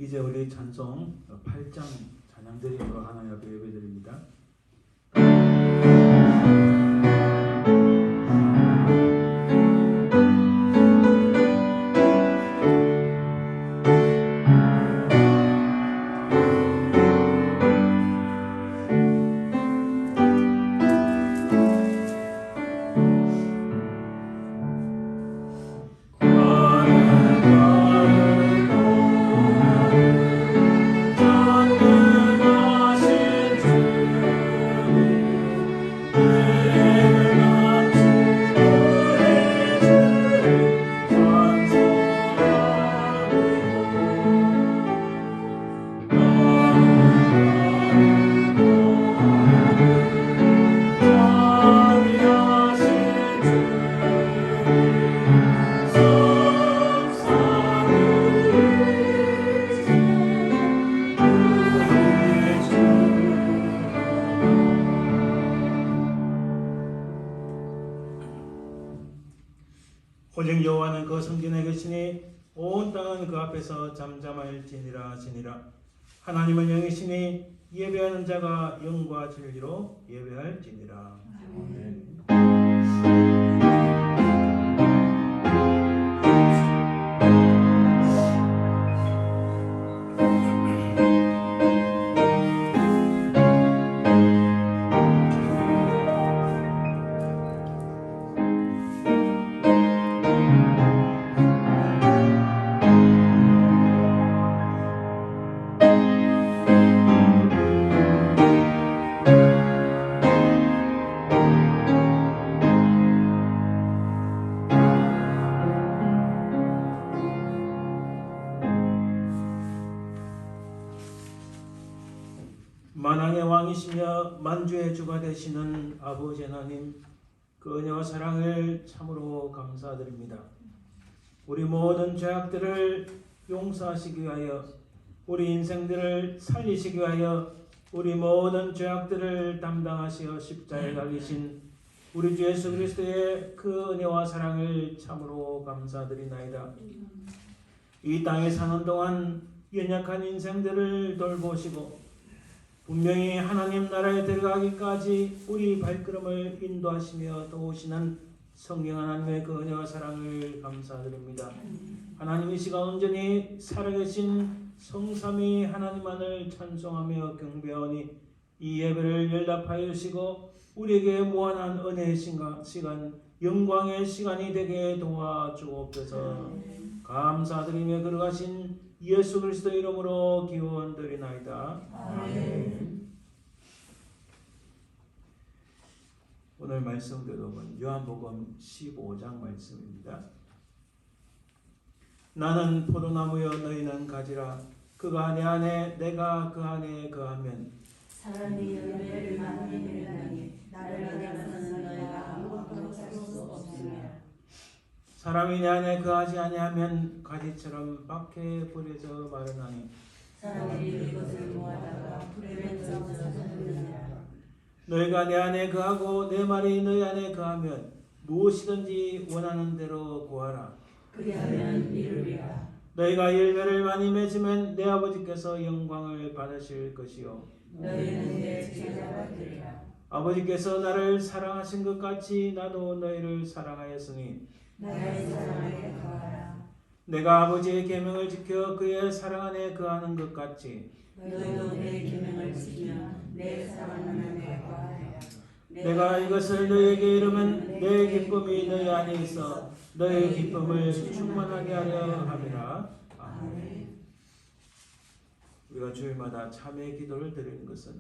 이제 우리 찬송 8장 찬양드림으로 하나님 앞에 예배드립니다. 오직 여호와는 그 성전에 계시니 온 땅은 그 앞에서 잠잠할지니라 하시니라. 하나님은 영이시니 예배하는 자가 영과 진리로 예배할지니라. 아멘. 만왕의 왕이시며 만주의 주가 되시는 아버지 하나님, 그 은혜와 사랑을 참으로 감사드립니다. 우리 모든 죄악들을 용서하시기 위하여, 우리 인생들을 살리시기 위하여 우리 모든 죄악들을 담당하시어 십자가에 달리신 우리 주 예수 그리스도의 그 은혜와 사랑을 참으로 감사드리나이다. 이 땅에 사는 동안 연약한 인생들을 돌보시고 분명히 하나님 나라에 들어가기까지 우리 발걸음을 인도하시며 도우시는 성령 하나님의 그 은혜와 사랑을 감사드립니다. 하나님 이 시간 온전히 살아계신 성삼위 하나님만을 찬송하며 경배하오니 이 예배를 연락하여 주시고 우리에게 무한한 은혜의 시간, 영광의 시간이 되게 도와주옵소서. 감사드리며 걸어가신 예수 그리스도 이름으로 기원드리나이다. 아멘. 오늘 말씀 교독은 요한복음 15장 말씀입니다. 나는 포도나무여 너희는 가지라. 그가 내 안에 내가 그 안에 거하면 사람이 열매를 많이 내리나니 나를 떠나서는 너희가 아무것도 할 수 없으며 사람이 내 안에 거하지 아니하면 가지처럼 밖에 버려져 마르나니 사람이 이것을 모아다가 불에 던져서 흩느니라. 너희가 내 안에 거하고 내 말이 너희 안에 거하면 무엇이든지 원하는 대로 구하라. 그리하면 이루리라. 너희가 열매를 많이 맺으면 내 아버지께서 영광을 받으실 것이요 너희는 내 제자가 되리라. 아버지께서 나를 사랑하신 것 같이 나도 너희를 사랑하였으니 나의 사랑에 거하라. 내가 아버지의 계명을 지켜 그의 사랑 안에 거하는 것 같이 너희도 내 계명을 지키면 내 사랑 안에 거하리라. 내가 이것을 너희에게 이르면 내 기쁨이 너희 안에 있어 너희 기쁨을 충만하게 하려 함이라. 아멘. 우리가 주일마다 참회 기도를 드리는 것은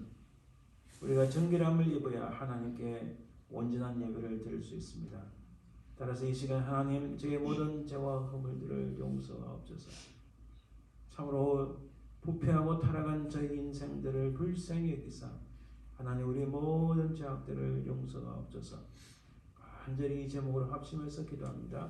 우리가 정결함을 입어야 하나님께 온전한 예배를 드릴 수 있습니다. 따라서 이 시간 하나님 저의 모든 죄와 허물들을 용서하옵소서. 참으로 부패하고 타락한 저희 인생들을 불쌍히 여기사 하나님 우리 모든 죄악들을 용서하옵소서. 간절히 이 제목으로 합심해서 기도합니다.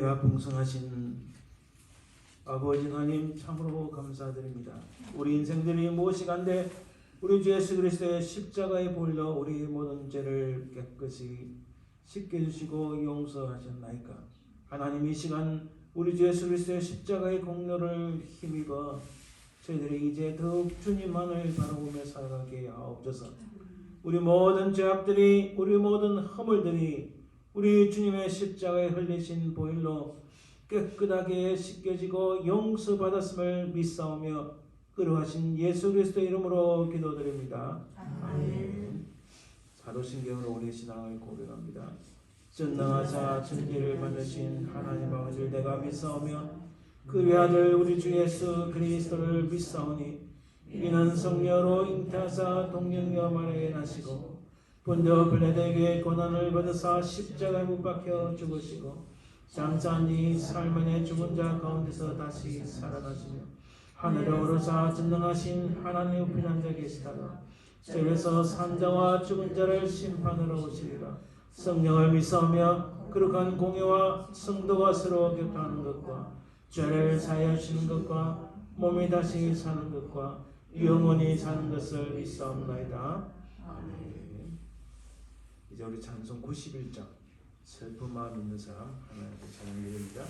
은혜가 풍성하신 아버지 하나님 참으로 감사드립니다. 우리 인생들이 무엇이간데 우리 주 예수 그리스도의 십자가에 보일러 우리 모든 죄를 깨끗이 씻겨주시고 용서하셨나이까. 하나님 이 시간 우리 주 예수 그리스도의 십자가의 공로를 힘입어 저희들이 이제 더욱 주님만을 바라보며 살아가게 하옵소서. 우리 모든 죄악들이 우리 모든 허물들이 우리 주님의 십자가에 흘리신 보혈로 깨끗하게 씻겨지고 용서받았음을 믿사오며 그러하신 예수 그리스도의 이름으로 기도드립니다. 아멘. 사도신경으로 우리 신앙을 고백합니다. 전능하사 천지를 만드신 하나님 아버지를 내가 믿사오며 그의 아들 우리 주 예수 그리스도를 믿사오니 이는 성령으로 잉태하사 동정녀 마리아에 나시고 본저 빌라도에게 고난을 받으사 십자가에 못 박혀 죽으시고 잠잠히 삶의 죽은 자 가운데서 다시 살아나시며 하늘에 오르사 전능하신 하나님의 우편한 자 계시다가 저에서 산자와 죽은 자를 심판하러 오시리라. 성령을 믿사오며 거룩한 공예와 성도가 서로 교통하는 것과 죄를 사하시는 것과 몸이 다시 사는 것과 영원히 사는 것을 믿사옵나이다. 아멘. 이제 우리 찬송 91장 슬픈 마음 있는 사람 하나님께 찬양드립니다.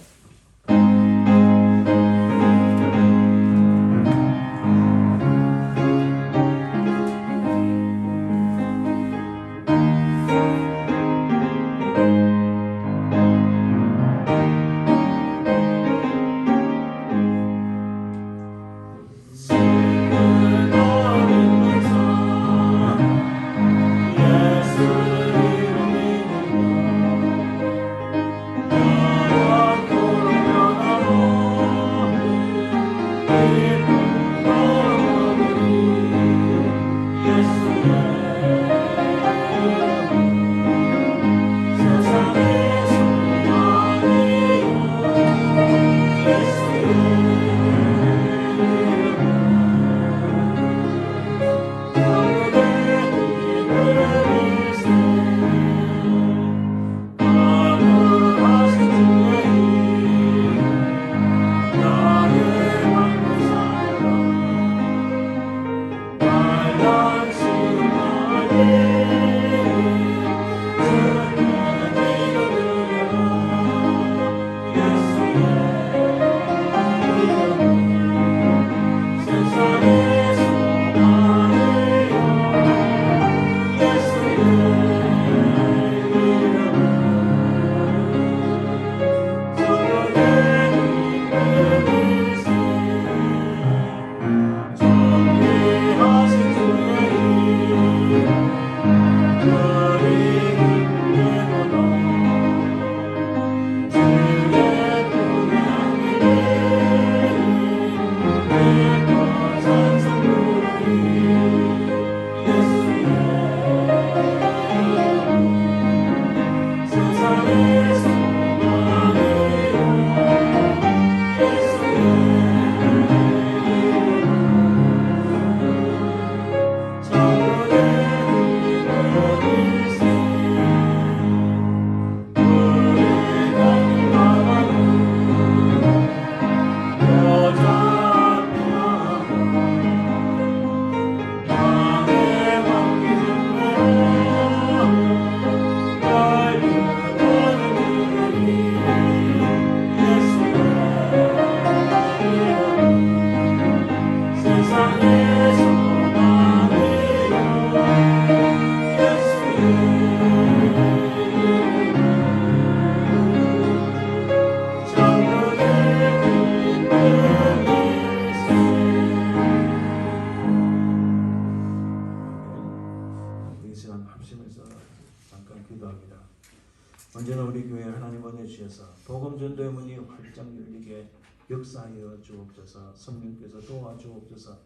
언제나 우리 교회에 하나님 은혜 주셔서 복음 전도의 문이 활짝 열리게 역사하여 주옵소서. 성령께서 도와주옵소서.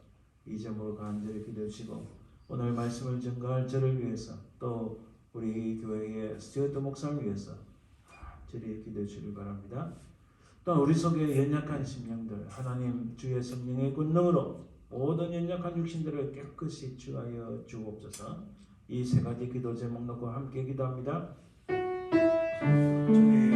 이 점으로 간절히 기도해 주시고 오늘 말씀을 전가할 저를 위해서 또 우리 교회의 스튜어트 목사를 위해서 간절히 기도해 주시길 바랍니다. 또 우리 속에 연약한 심령들 하나님 주의 성령의 권능으로 모든 연약한 육신들을 깨끗이 취하여 주옵소서. 이 세 가지 기도 제목 놓고 함께 기도합니다. 주님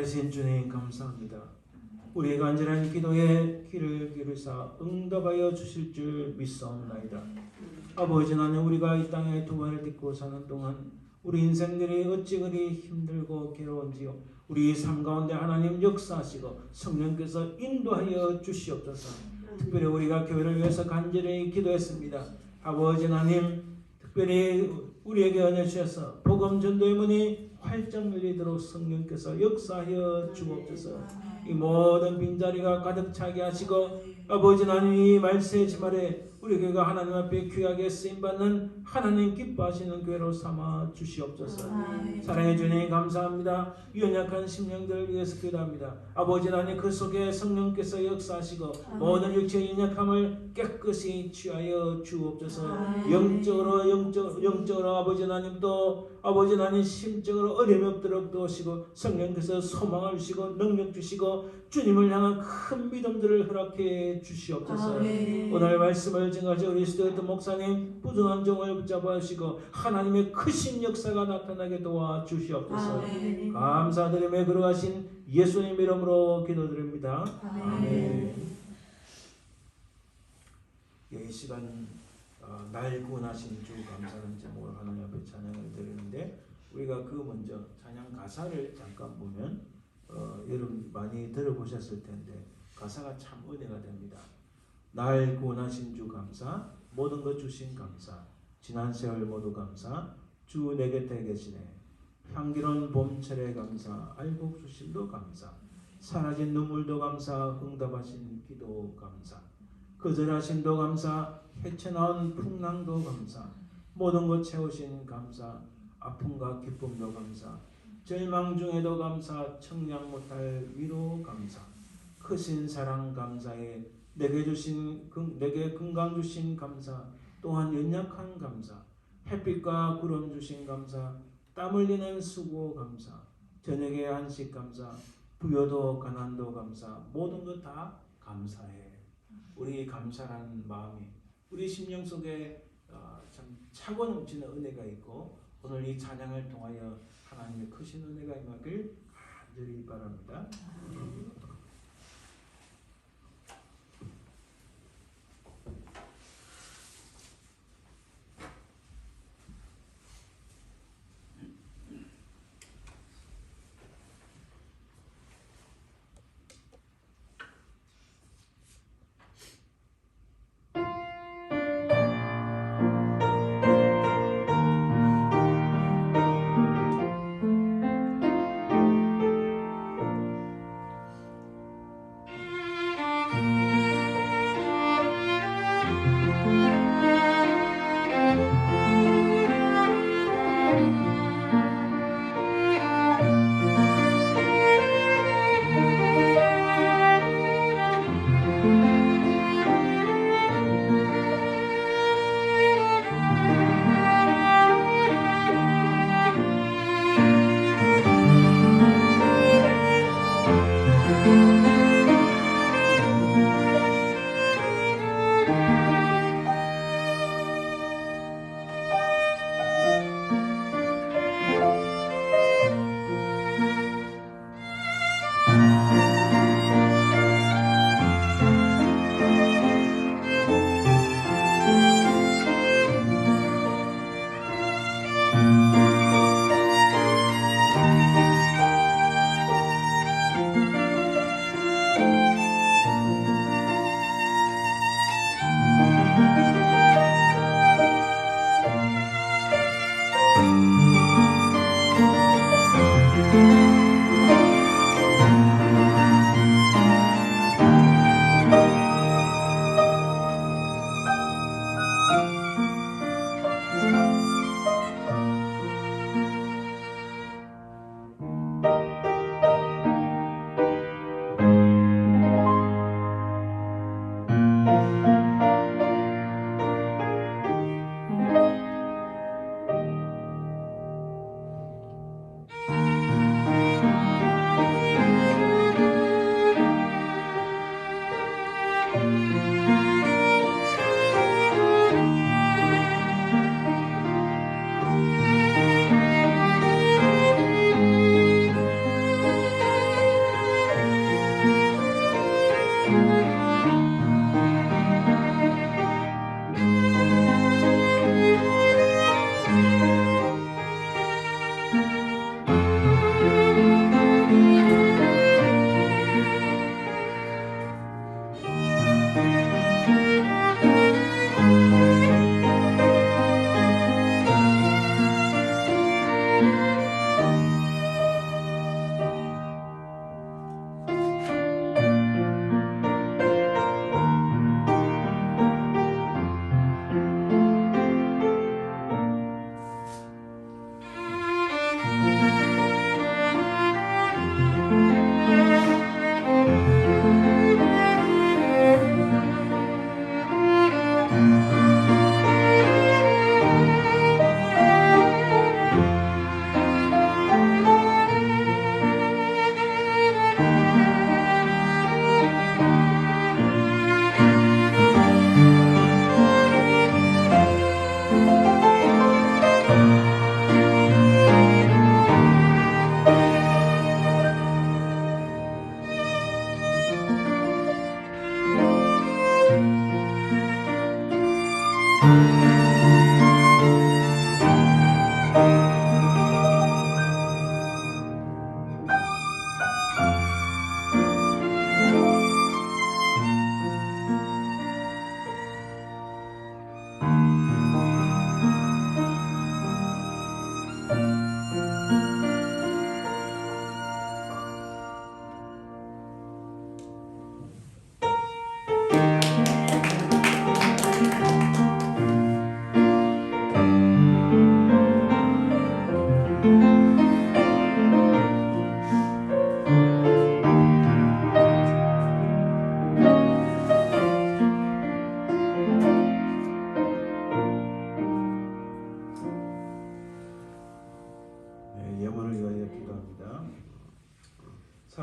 살아계신 주님 감사합니다. 우리의 간절한 기도에 귀를 기울이사 응답하여 주실 줄 믿사옵나이다. 아버지 하나님, 우리가 이 땅에 두 발을 딛고 사는 동안 우리 인생들이 어찌 그리 힘들고 괴로운지요. 우리 삶 가운데 하나님 역사하시고 성령께서 인도하여 주시옵소서. 특별히 우리가 교회를 위해서 간절히 기도했습니다. 아버지 하나님, 특별히 우리에게 은혜 주셔서 복음 전도의 문이 활짝 열리도록 성령께서 역사하여 주옵소서. 이 모든 빈자리가 가득 차게 하시고 아버지 하나님, 이 말세의 주말에 우리 교회가 하나님 앞에 귀하게 쓰임받는 하나님 기뻐하시는 교회로 삼아 주시옵소서. 사랑해 주님 감사합니다. 연약한 심령들을 위해서 기도합니다. 아버지 하나님, 그 속에 성령께서 역사하시고 모든 육체의 연약함을 깨끗이 취하여 주옵소서. 영적으로 아버지 하나님, 또 아버지 하나님 심적으로 어려움이 없도록 도우시고 성령께서 소망을 주시고 능력 주시고 주님을 향한 큰 믿음들을 허락해 주시옵소서. 오늘 말씀을 증거하신 우리 스튜어트 목사님 부정한 종을 붙잡아 주시고 하나님의 크신 역사가 나타나게 도와 주시옵소서. 감사드리며 걸어가신 예수님 이름으로 기도드립니다. 아멘. 이 시간 날 구원하신 주 감사하는 제목으로 하나님 앞에 찬양을 드리는데, 우리가 그 먼저 찬양 가사를 잠깐 보면 여러분 많이 들어보셨을 텐데 가사가 참 은혜가 됩니다. 날 구원하신 주 감사, 모든 것 주신 감사, 지난 세월 모두 감사, 주 내 곁에 계시네, 향기로운 봄철에 감사, 알곡 수심도 감사, 사라진 눈물도 감사, 응답하신 기도 감사, 거절하심도 감사, 헤쳐나온 풍랑도 감사, 모든 것 채우신 감사, 아픔과 기쁨도 감사, 절망 중에도 감사, 청량 못할 위로 감사, 크신 사랑 감사에 내게 건강 주신 감사, 또한 연약한 감사, 햇빛과 구름 주신 감사, 땀 흘리는 수고 감사, 저녁에 한식 감사, 부여도 가난도 감사, 모든 것 다 감사해. 우리 감사라는 마음이 우리 심령 속에 참 차고 넘치는 은혜가 있고, 오늘 이 찬양을 통하여 하나님의 크신 은혜가 임하길 간절히 바랍니다.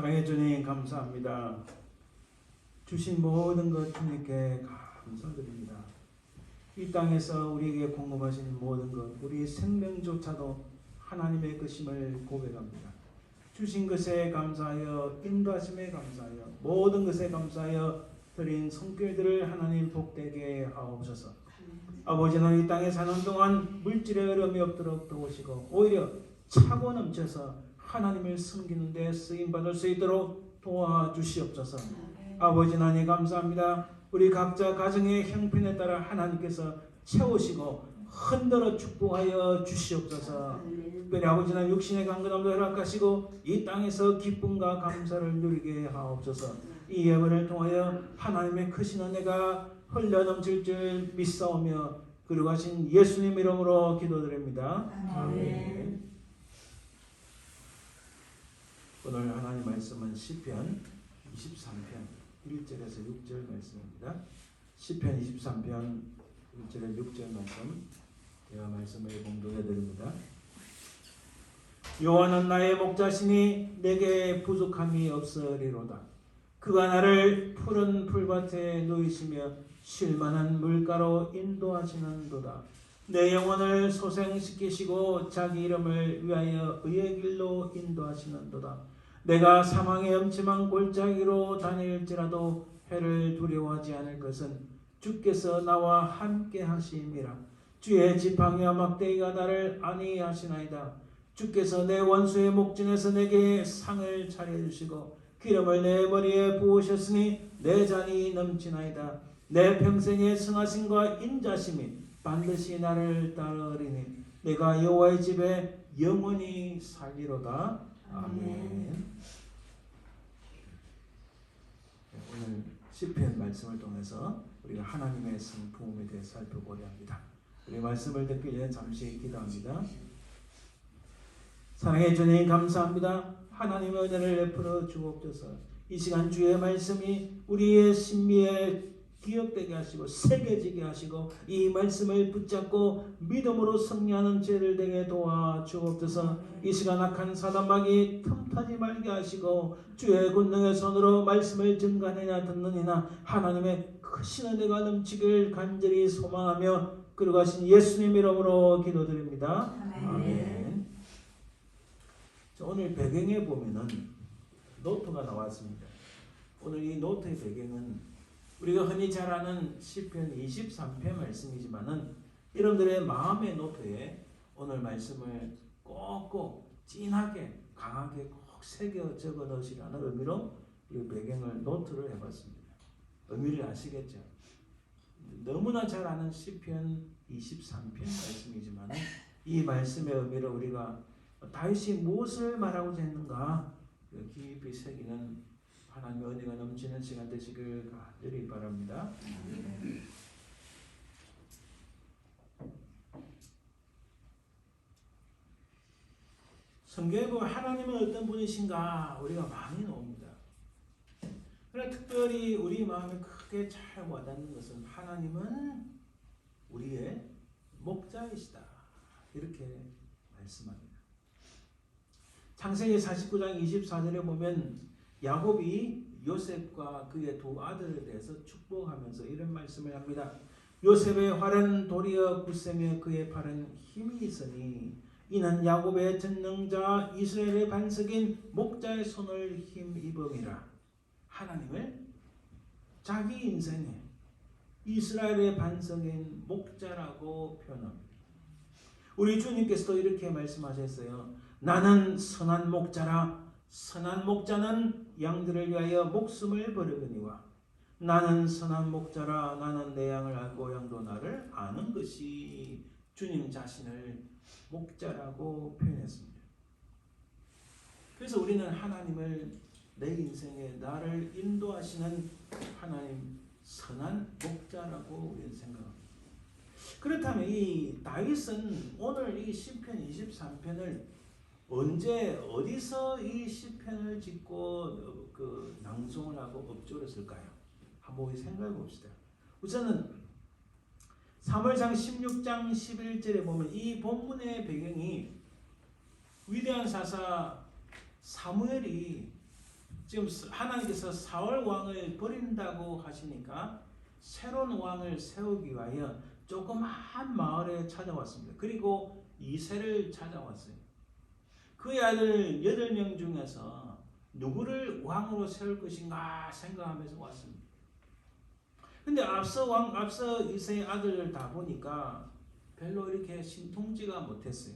사랑의 주님 감사합니다. 주신 모든 것 주님께 감사드립니다. 이 땅에서 우리에게 공급하신 모든 것, 우리의 생명조차도 하나님의 것임을 고백합니다. 주신 것에 감사하여, 인도하심에 감사하여, 모든 것에 감사하여 드린 손길들을 하나님 복되게 하옵소서. 아버지는 이 땅에 사는 동안 물질의 어려움이 없도록 도우시고 오히려 차고 넘쳐서 하나님을 섬기는 데 쓰임받을 수 있도록 도와주시옵소서. 아버지 하나님 감사합니다. 우리 각자 가정의 형편에 따라 하나님께서 채우시고 흔들어 축복하여 주시옵소서. 특별히 아버지는 육신의 강건함도 허락하시고 이 땅에서 기쁨과 감사를 누리게 하옵소서. 이 예배를 통하여 하나님의 크신 은혜가 흘러넘칠 줄 믿사오며 그리고 하신 예수님 이름으로 기도드립니다. 아멘. 오늘 하나님 말씀은 시편 23편 1절에서 6절 말씀입니다. 시편 23편 1절에 6절 말씀 제가 말씀을 봉독해 드립니다. 여호와는 나의 목자시니 내게 부족함이 없으리로다. 그가 나를 푸른 풀밭에 누이시며 쉴만한 물가로 인도하시는도다. 내 영혼을 소생시키시고 자기 이름을 위하여 의의 길로 인도하시는도다. 내가 사망의 음침한 골짜기로 다닐지라도 해를 두려워하지 않을 것은 주께서 나와 함께 하심이라. 주의 지팡이와 막대기가 나를 안위하시나이다. 주께서 내 원수의 목전에서 내게 상을 차려주시고 기름을 내 머리에 부으셨으니 내 잔이 넘치나이다. 내 평생의 승하심과 인자심이 반드시 나를 따르리니 내가 여호와의 집에 영원히 살리로다. 아멘. 오늘 시편 말씀을 통해서 우리가 하나님의 성품에 대해 살펴보려 합니다. 우리 말씀을 듣기 전에 잠시 기도합니다. 사랑의 주님 감사합니다. 하나님의 은혜를 베풀어 주옵소서. 이 시간 주의 말씀이 우리의 심미에 기억되게 하시고 새겨지게 하시고 이 말씀을 붙잡고 믿음으로 승리하는 죄를 되게 도와주옵소서. 이 시간 악한 사단마귀 틈타지 말게 하시고 주의 권능의 손으로 말씀을 증가하느냐 듣느니나 하나님의 크신 은혜가 넘치길 간절히 소망하며 그리고 하신 예수님 이름으로 기도드립니다. 아멘. 오늘 배경에 보면은 노트가 나왔습니다. 오늘 이 노트의 배경은 우리가 흔히 잘 아는 시편 23편 말씀이지만은 여러분들의 마음의 노트에 오늘 말씀을 꼭꼭 진하게 강하게 꼭 새겨 적어 넣으시라는 의미로 이 배경을 노트를 해봤습니다. 의미를 아시겠죠? 너무나 잘 아는 시편 23편 말씀이지만은 이 말씀의 의미를 우리가 다윗이 무엇을 말하고자 했는가 깊이 새기는 하나님의 은혜가 넘치는 시간 되시길 간절히 바랍니다. 성경에 보면 하나님은 어떤 분이신가 우리가 많이 나옵니다. 그러나 특별히 우리 마음에 크게 잘 와닿는 것은 하나님은 우리의 목자이시다 이렇게 말씀합니다. 창세기 49장 24절에 보면 야곱이 요셉과 그의 두 아들에 대해서 축복하면서 이런 말씀을 합니다. 요셉의 활은 도리어 굳세며 그의 팔은 힘이 있으니 이는 야곱의 전능자 이스라엘의 반석인 목자의 손을 힘입음이라. 하나님을 자기 인생에 이스라엘의 반석인 목자라고 표현합니다. 우리 주님께서도 이렇게 말씀하셨어요. 나는 선한 목자라. 선한 목자는 양들을 위하여 목숨을 버리거니와 나는 선한 목자라. 나는 내 양을 알고 양도 나를 아는 것이 주님 자신을 목자라고 표현했습니다. 그래서 우리는 하나님을 내 인생에 나를 인도하시는 하나님 선한 목자라고 우리는 생각합니다. 그렇다면 이 다윗은 오늘 이 시편 23편을 언제 어디서 이 시편을 짓고 낭송을 하고 읊조를 쓸까요? 한번 생각해 봅시다. 우선은 사무엘상 16장 11절에 보면 이 본문의 배경이 위대한 사사 사무엘이 지금 하나님께서 사울 왕을 버린다고 하시니까 새로운 왕을 세우기 위하여 조그마한 마을에 찾아왔습니다. 그리고 이새를 찾아왔어요. 그의 아들 8명 중에서 누구를 왕으로 세울 것인가 생각하면서 왔습니다. 근데 앞서 이새의 아들을 다 보니까 별로 이렇게 신통지가 못했어요.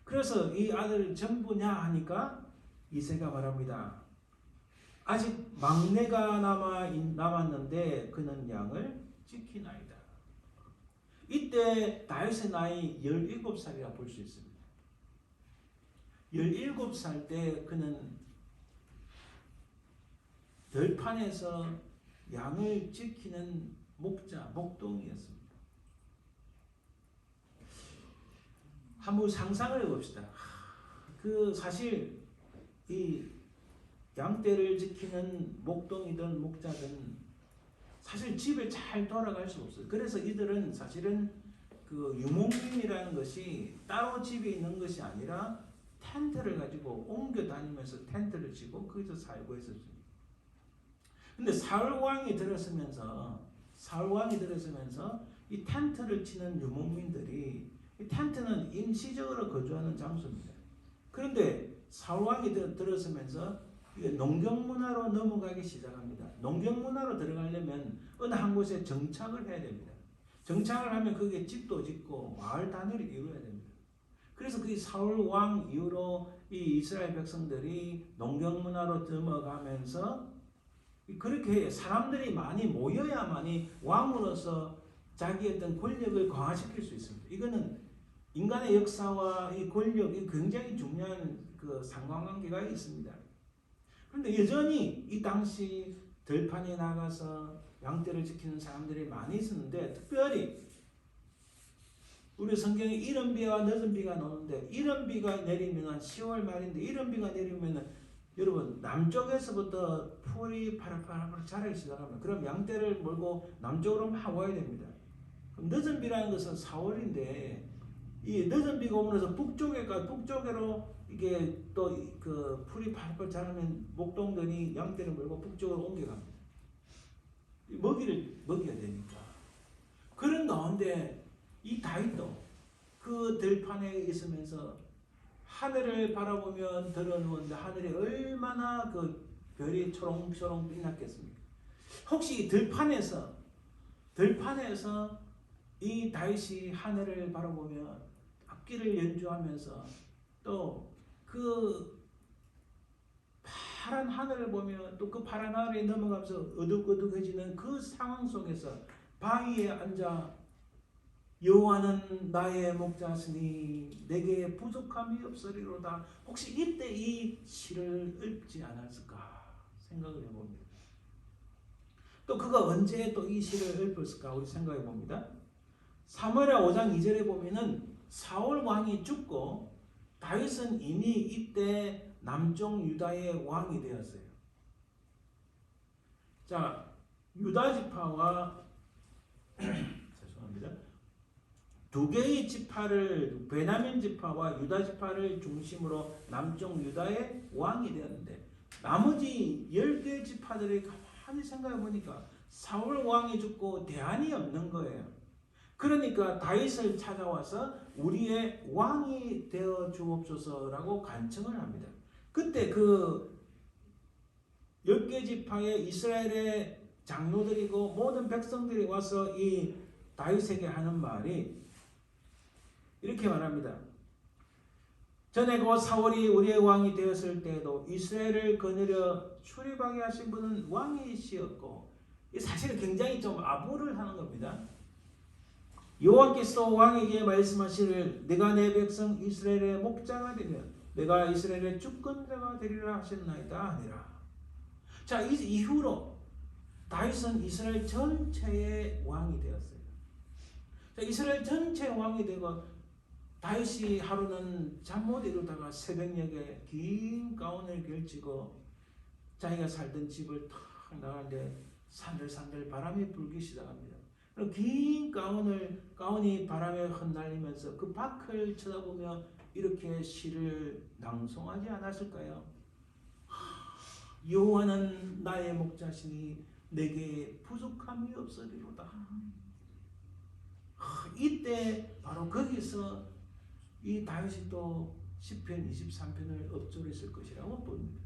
그래서 이 아들을 전부냐 하니까 이새가 말합니다. 아직 막내가 남았는데 그는 양을 지키나이다. 이때 다윗의 나이 17살이라 볼 수 있습니다. 17살 때 그는 들판에서 양을 지키는 목동이었습니다. 한번 상상을 해봅시다. 사실 이 양떼를 지키는 목동이든 목자든 사실 집에 잘 돌아갈 수 없어요. 그래서 이들은 사실은 그 유목민이라는 것이 따로 집에 있는 것이 아니라 텐트를 가지고 옮겨 다니면서 텐트를 치고 거기서 살고 있었습니다. 근데 사울 왕이 들어서면서 이 텐트를 치는 유목민들이, 이 텐트는 임시적으로 거주하는 장소입니다. 그런데 사울 왕이 들어서면서 농경 문화로 넘어가기 시작합니다. 농경 문화로 들어가려면 어느 한 곳에 정착을 해야 됩니다. 정착을 하면 거기에 집도 짓고 마을 단위를 이루어야 됩니다. 그래서 그 사울 왕 이후로 이 이스라엘 백성들이 농경 문화로 넘어가면서 그렇게 사람들이 많이 모여야만이 왕으로서 자기의 어떤 권력을 강화시킬 수 있습니다. 이거는 인간의 역사와 이 권력이 굉장히 중요한 그 상관관계가 있습니다. 그런데 여전히 이 당시 들판에 나가서 양떼를 지키는 사람들이 많이 있었는데, 특별히 우리 성경에 이른 비와 늦은 비가 오는데, 이른 비가 내리면 10월 말인데 이른 비가 내리면 여러분 남쪽에서부터 풀이 파랗파랗 자라기 시작하면 그럼 양떼를 몰고 남쪽으로 막 와야 됩니다. 그럼 늦은 비라는 것은 4월인데 이 늦은 비가 오면서 북쪽으로 이게 또 그 풀이 팔팔 자라면 목동들이 양떼를 몰고 북쪽으로 옮겨갑니다. 먹이를 먹여야 되니까. 그런 가운데 이 다윗도 그 들판에 있으면서 하늘을 바라보면 들어누웠는데 하늘이 얼마나 그 별이 초롱초롱 빛났겠습니까? 혹시 들판에서 이 다윗이 하늘을 바라보며 악기를 연주하면서 또 그 파란 하늘을 보며 또 그 파란 하늘에 넘어가면서 어둑어둑해지는 그 상황 속에서 바위에 앉아 여호와는 나의 목자시니 내게 부족함이 없으리로다. 혹시 이때 이 시를 읊지 않았을까 생각을 해봅니다. 또 그가 언제 또 이 시를 읊었을까 우리 생각해 봅니다. 사무엘하 5장 2절에 보면은 사울 왕이 죽고 다윗은 이미 이때 남쪽 유다의 왕이 되었어요. 자, 유다 지파와 죄송합니다. 두 개의 지파를, 베냐민 지파와 유다 지파를 중심으로 남쪽 유다의 왕이 되었는데, 나머지 10개의 지파들이 가만히 생각해 보니까 사울 왕이 죽고 대안이 없는 거예요. 그러니까 다윗을 찾아와서 우리의 왕이 되어 주옵소서라고 간청을 합니다. 그때 그 10개 지파의 이스라엘의 장로들이고 모든 백성들이 와서 이 다윗에게 하는 말이 이렇게 말합니다. 전에 그 사울이 우리의 왕이 되었을 때에도 이스라엘을 거느려 출입하게 하신 분은 왕이시었고, 사실은 굉장히 좀 아부를 하는 겁니다. 여호와께서 왕에게 말씀하시를 내가 내 백성 이스라엘의 목자가 되면 내가 이스라엘의 주권자가 되리라 하셨나이다 하니라. 자, 이후로 다윗은 이스라엘 전체의 왕이 되었어요. 자, 이스라엘 전체 왕이 되고 다윗이 하루는 잠 못 이루다가 새벽녘에 긴 가운을 걸치고 자기가 살던 집을 탁 나가는데 산들산들 바람이 불기 시작합니다. 긴 가운이 바람에 흩날리면서 그 밖을 쳐다보며 이렇게 시를 낭송하지 않았을까요? 여호와는 나의 목자시니 내게 부족함이 없으리로다. 이때 바로 거기서 이 다윗이 또 시편 23편을 엎조렸을 것이라고 봅니다.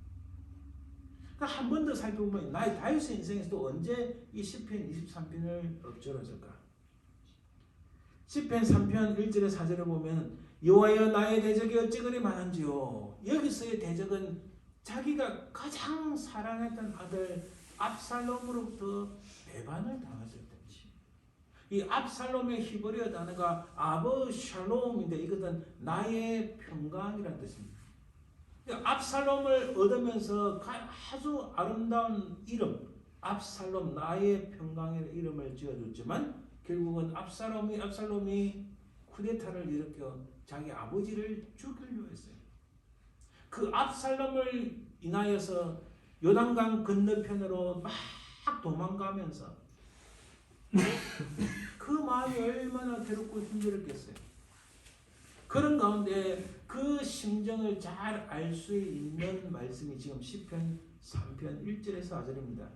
그러니까 한 번 더 살펴보면 나의 다윗의 인생에서 또 언제 이 시편 23편을 엎조렸을까? 시편 3편 1절에 4절에 보면 여호와여 나의 대적이 어찌 그리 많은지요. 여기서의 대적은 자기가 가장 사랑했던 아들 압살롬으로부터 배반을 당했을 때지. 이 압살롬의 히브리어 단어가 아버샬롬인데 이것은 나의 평강이라는 뜻입니다. 압살롬을 얻으면서 아주 아름다운 이름 압살롬 나의 평강의 이름을 지어줬지만 결국은 압살롬이 쿠데타를 일으켜 자기 아버지를 죽이려 했어요. 그 압살롬을 인하여서 요단강 건너편으로 막 도망가면서 그 마음이 얼마나 괴롭고 힘들었겠어요. 그런 가운데 그 심정을 잘 알 수 있는 말씀이 지금 시편 3편 1절에서 4절입니다.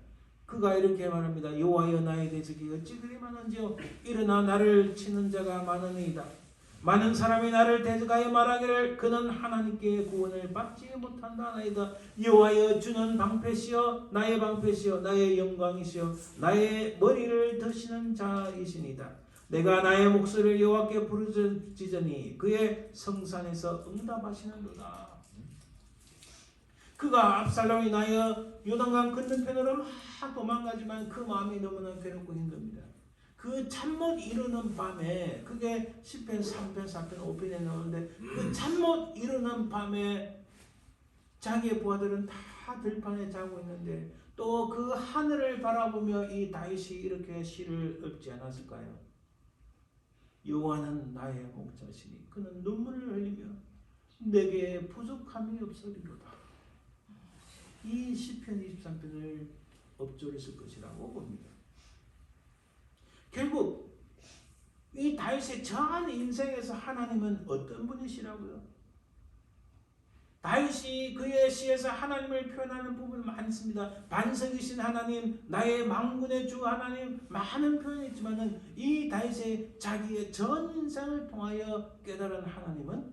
그가 이렇게 말합니다. 여호와여 나의 대적이 어찌 그리 많은지요. 일어나 나를 치는 자가 많으니이다. 많은 사람이 나를 대적하여 말하기를 그는 하나님께 구원을 받지 못한다 하나이다. 여호와여 주는 방패시여 나의 방패시여 나의 영광이시여 나의 머리를 드시는 자이시니다. 내가 나의 목소리를 여호와께 부르짖으니 그의 성산에서 응답하시는도다. 그가 압살롬이 나여 요단강 건너편으로 막 도망가지만 그 마음이 너무나 괴롭고 힘듭니다. 그 잠 못 이루는 밤에 그게 시편 3편, 4편, 5편에 나오는데 그 잠 못 이루는 밤에 자기의 부하들은 다 들판에 자고 있는데 또 그 하늘을 바라보며 이 다윗이 이렇게 시를 읊지 않았을까요? 여호와는 나의 목자시니 그는 눈물을 흘리며 내게 부족함이 없으리로다. 이 시편 23편을 엎조렸을 것이라고 봅니다. 결국 이 다윗의 전 인생에서 하나님은 어떤 분이시라고요? 다윗이 그의 시에서 하나님을 표현하는 부분이 많습니다. 반석이신 하나님, 나의 만군의 주 하나님, 많은 표현이 있지만 이 다윗의 자기의 전 인생을 통하여 깨달은 하나님은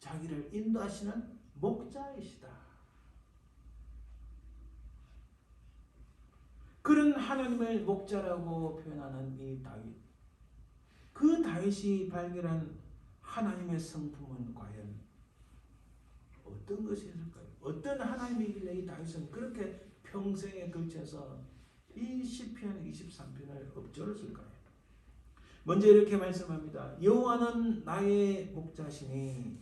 자기를 인도하시는 목자이시다. 그런 하나님을 목자라고 표현하는 이 다윗. 그 다윗이 발견한 하나님의 성품은 과연 어떤 것이 있을까요? 어떤 하나님이길래 이 다윗은 그렇게 평생에 걸쳐서 이 시편 23편을 엎조렸을까요? 먼저 이렇게 말씀합니다. 여호와는 나의 목자시니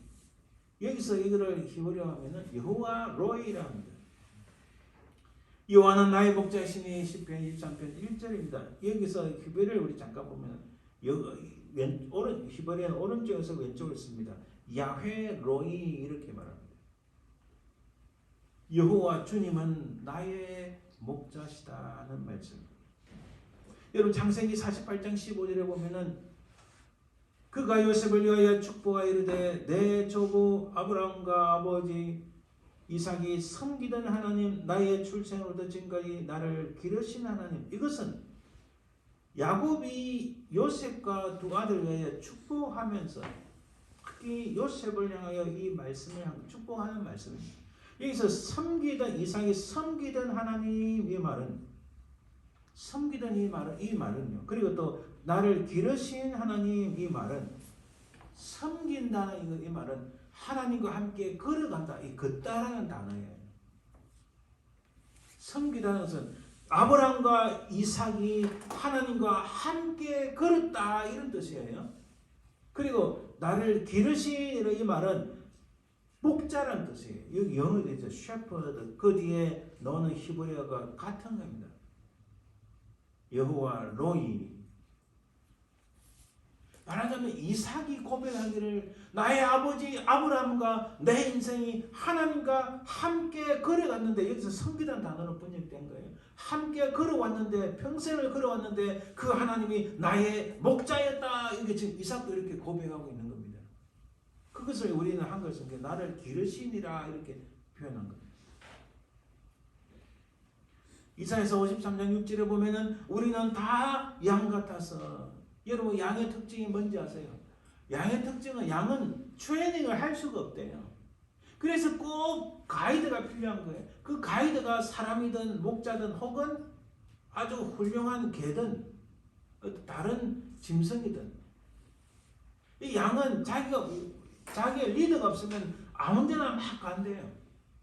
여기서 이거를 히브리어로 하면은 여호와 로이라 합니다. 여호와는 나의 목자시니 시편 23편 1절입니다. 여기서 히브리어를 우리 잠깐 보면 히브리어는 오른쪽에서 왼쪽을 씁니다. 야훼 로이 이렇게 말합니다. 여호와 주님은 나의 목자시다는 말씀. 여러분 창세기 48장 15절에 보면은 그가 요셉을 위하여 축복하여 이르되 내 조부 아브라함과 아버지 이삭이 섬기던 하나님 나의 출생으로부터 지금까지 나를 기르신 하나님. 이것은 야곱이 요셉과 두 아들을 위하여 축복하면서 특히 요셉을 향하여 이 말씀을 축복하는 말씀입니다. 여기서 섬기던 이삭이 섬기던 하나님 이 말은 섬기던 이 말은요. 그리고 또 나를 기르신 하나님 이 말은 섬긴다는 이 말은 하나님과 함께 걸어간다. 이 걷다라는 단어예요. 섬기다는 것은 아브라함과 이삭이 하나님과 함께 걸었다 이런 뜻이에요. 그리고 나를 기르신 이 말은 목자라는 뜻이에요. 여기 영어로 되죠. shepherd. 그 뒤에 넣는 히브리어가 같은 겁니다. 여호와 로이. 말하자면 이삭이 고백하기를 나의 아버지 아브라함과 내 인생이 하나님과 함께 걸어갔는데 여기서 섬기다는 단어로 번역된 거예요. 함께 걸어왔는데 평생을 걸어왔는데 그 하나님이 나의 목자였다. 이게 지금 이삭도 이렇게 고백하고 있는 겁니다. 그것을 우리는 한글 성경에 나를 기르시니라 이렇게 표현한 겁니다. 이사야서 53장 6절에 보면은 우리는 다 양 같아서. 여러분 양의 특징이 뭔지 아세요? 양의 특징은 양은 트레이닝을 할 수가 없대요. 그래서 꼭 가이드가 필요한 거예요. 그 가이드가 사람이든 목자든 혹은 아주 훌륭한 개든 다른 짐승이든. 이 양은 자기의 리더가 없으면 아무 데나 막 간대요.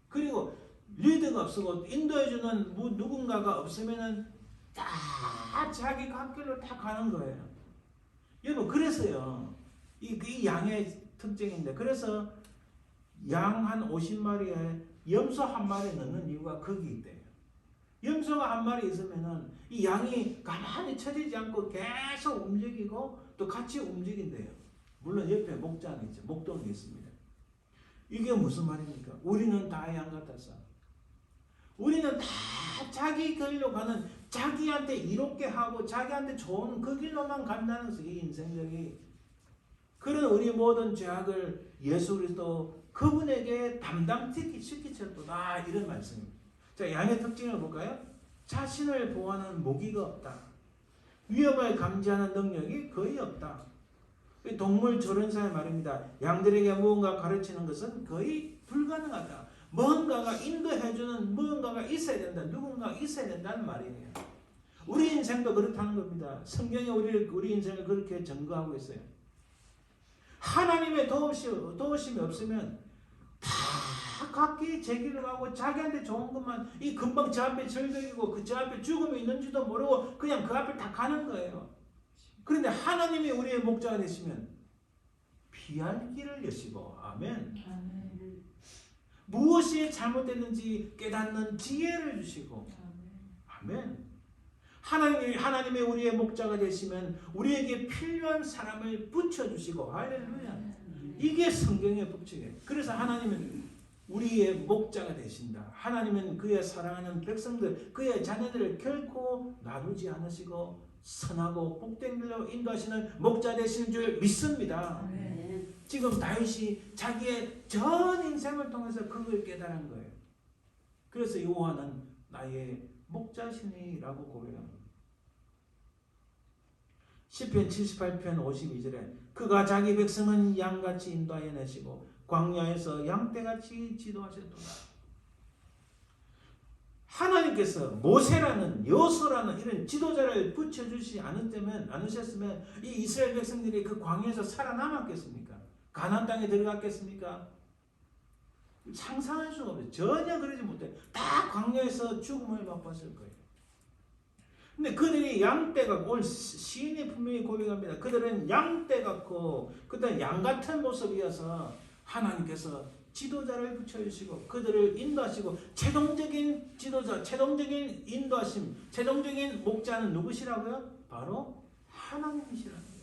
그리고 리더가 없고 인도해주는 누군가가 없으면은 다 자기 갓길로 다 가는 거예요. 여러분 그래서요. 이 양의 특징인데 그래서 양 한 50마리에 염소 한 마리 넣는 이유가 거기 있대요. 염소가 한 마리 있으면은 이 양이 가만히 처지지 않고 계속 움직이고 또 같이 움직인대요. 물론 옆에 목장이 있죠. 목동이 있습니다. 이게 무슨 말입니까? 우리는 다 양 같아서. 우리는 다 자기 길로 가는, 자기한테 이롭게 하고 자기한테 좋은 그 길로만 간다는 것이 이 인생적이. 그런 우리 모든 죄악을 예수 그리스도 그분에게 담당시키셨도다 이런 말씀입니다. 자, 양의 특징을 볼까요? 자신을 보호하는 무기가 없다. 위험을 감지하는 능력이 거의 없다. 동물 조련사의 말입니다. 양들에게 무언가 가르치는 것은 거의 불가능하다. 뭔가가 인도해주는 무언가가 있어야 된다. 누군가가 있어야 된다는 말이에요. 우리 인생도 그렇다는 겁니다. 성경이 우리 인생을 그렇게 증거하고 있어요. 하나님의 도우심이 없으면 다 각기 제 길을 가고 자기한테 좋은 것만, 이 금방 저 앞에 절벽이고 그 저 앞에 죽음이 있는지도 모르고 그냥 그 앞을 다 가는 거예요. 그런데 하나님이 우리의 목자가 되시면 피할 길을 여시고, 아멘. 무엇이 잘못됐는지 깨닫는 지혜를 주시고, 아멘. 하나님이 우리의 목자가 되시면 우리에게 필요한 사람을 붙여주시고, 할렐루야. 이게 성경의 법칙이에요. 그래서 하나님은 우리의 목자가 되신다. 하나님은 그의 사랑하는 백성들, 그의 자녀들을 결코 놔두지 않으시고 선하고 복된 길로 인도하시는 목자 되시는 줄 믿습니다. 지금 다윗이 자기의 전 인생을 통해서 그걸 깨달은 거예요. 그래서 여호와는 나의 목자시니라고 고백합니다. 시편 78편 52절에 그가 자기 백성은 양같이 인도하여 내시고 광야에서 양떼같이 지도하셨도다. 하나님께서 모세라는 여호수아라는 이런 지도자를 붙여주지 않으셨으면 이 이스라엘 백성들이 그 광야에서 살아남았겠습니까? 가나안 땅에 들어갔겠습니까? 상상할 수가 없어요. 전혀 그러지 못해요. 다 광야에서 죽음을 맛봤을 거예요. 근데 그들이 양떼 같고, 오늘 시인이 분명히 고백합니다. 그들은 양떼 같고 그들은 양 같은 모습이어서 하나님께서 지도자를 붙여주시고 그들을 인도하시고, 최종적인 지도자, 최종적인 인도하심, 최종적인 목자는 누구시라고요? 바로 하나님이시라는 거예요.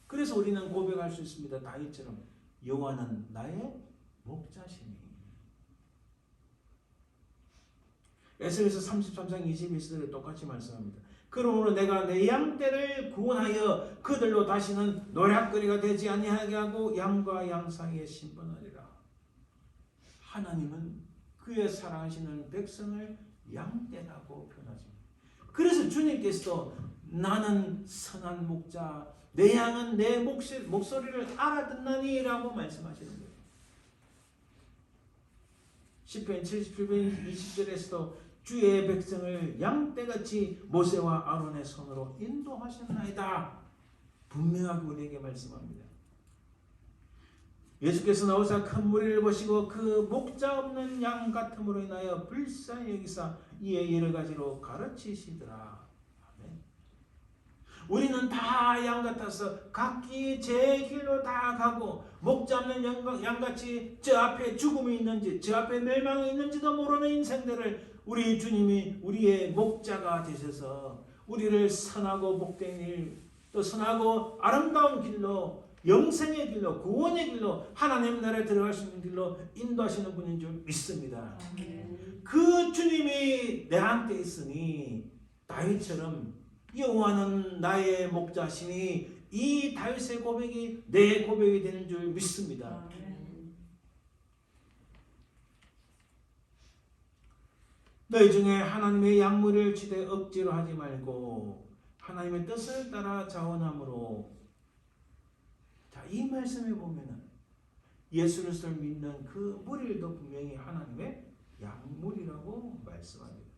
그래서 우리는 고백할 수 있습니다. 다윗처럼 여호와는 나의 목자시니. 에스겔서 33장 21절에 똑같이 말씀합니다. 그러므로 내가 내 양떼를 구원하여 그들로 다시는 노략거리가 되지 아니하게 하고 양과 양 사이에 심판하리라. 하나님은 그의 사랑하시는 백성을 양떼라고 표현하십니다. 그래서 주님께서도 나는 선한 목자, 내 양은 내 목소리를 알아듣나니 라고 말씀하시는 거예요. 시편 77편 20절에서도 주의 백성을 양떼같이 모세와 아론의 손으로 인도하셨나이다. 분명하게 우리에게 말씀합니다. 예수께서 나오사 큰 무리를 보시고 그 목자 없는 양 같음으로 인하여 불쌍히 여기사 이에 여러 가지로 가르치시더라. 아멘. 우리는 다 양 같아서 각기 제 길로 다 가고, 목자 없는 양같이 저 앞에 죽음이 있는지 저 앞에 멸망이 있는지도 모르는 인생들을 우리 주님이 우리의 목자가 되셔서 우리를 선하고 복된 일, 또 선하고 아름다운 길로, 영생의 길로, 구원의 길로, 하나님 나라에 들어갈 수 있는 길로 인도하시는 분인 줄 믿습니다. 그 주님이 내한테 있으니 다윗처럼 여호와는 나의 목자시니 이 다윗의 고백이 내 고백이 되는 줄 믿습니다. 너희 중에 하나님의 약물을 치되 억지로 하지 말고 하나님의 뜻을 따라 자원함으로. 자, 이 말씀에 보면은 예수 그리스도를 믿는 그 무리도 분명히 하나님의 약물이라고 말씀합니다.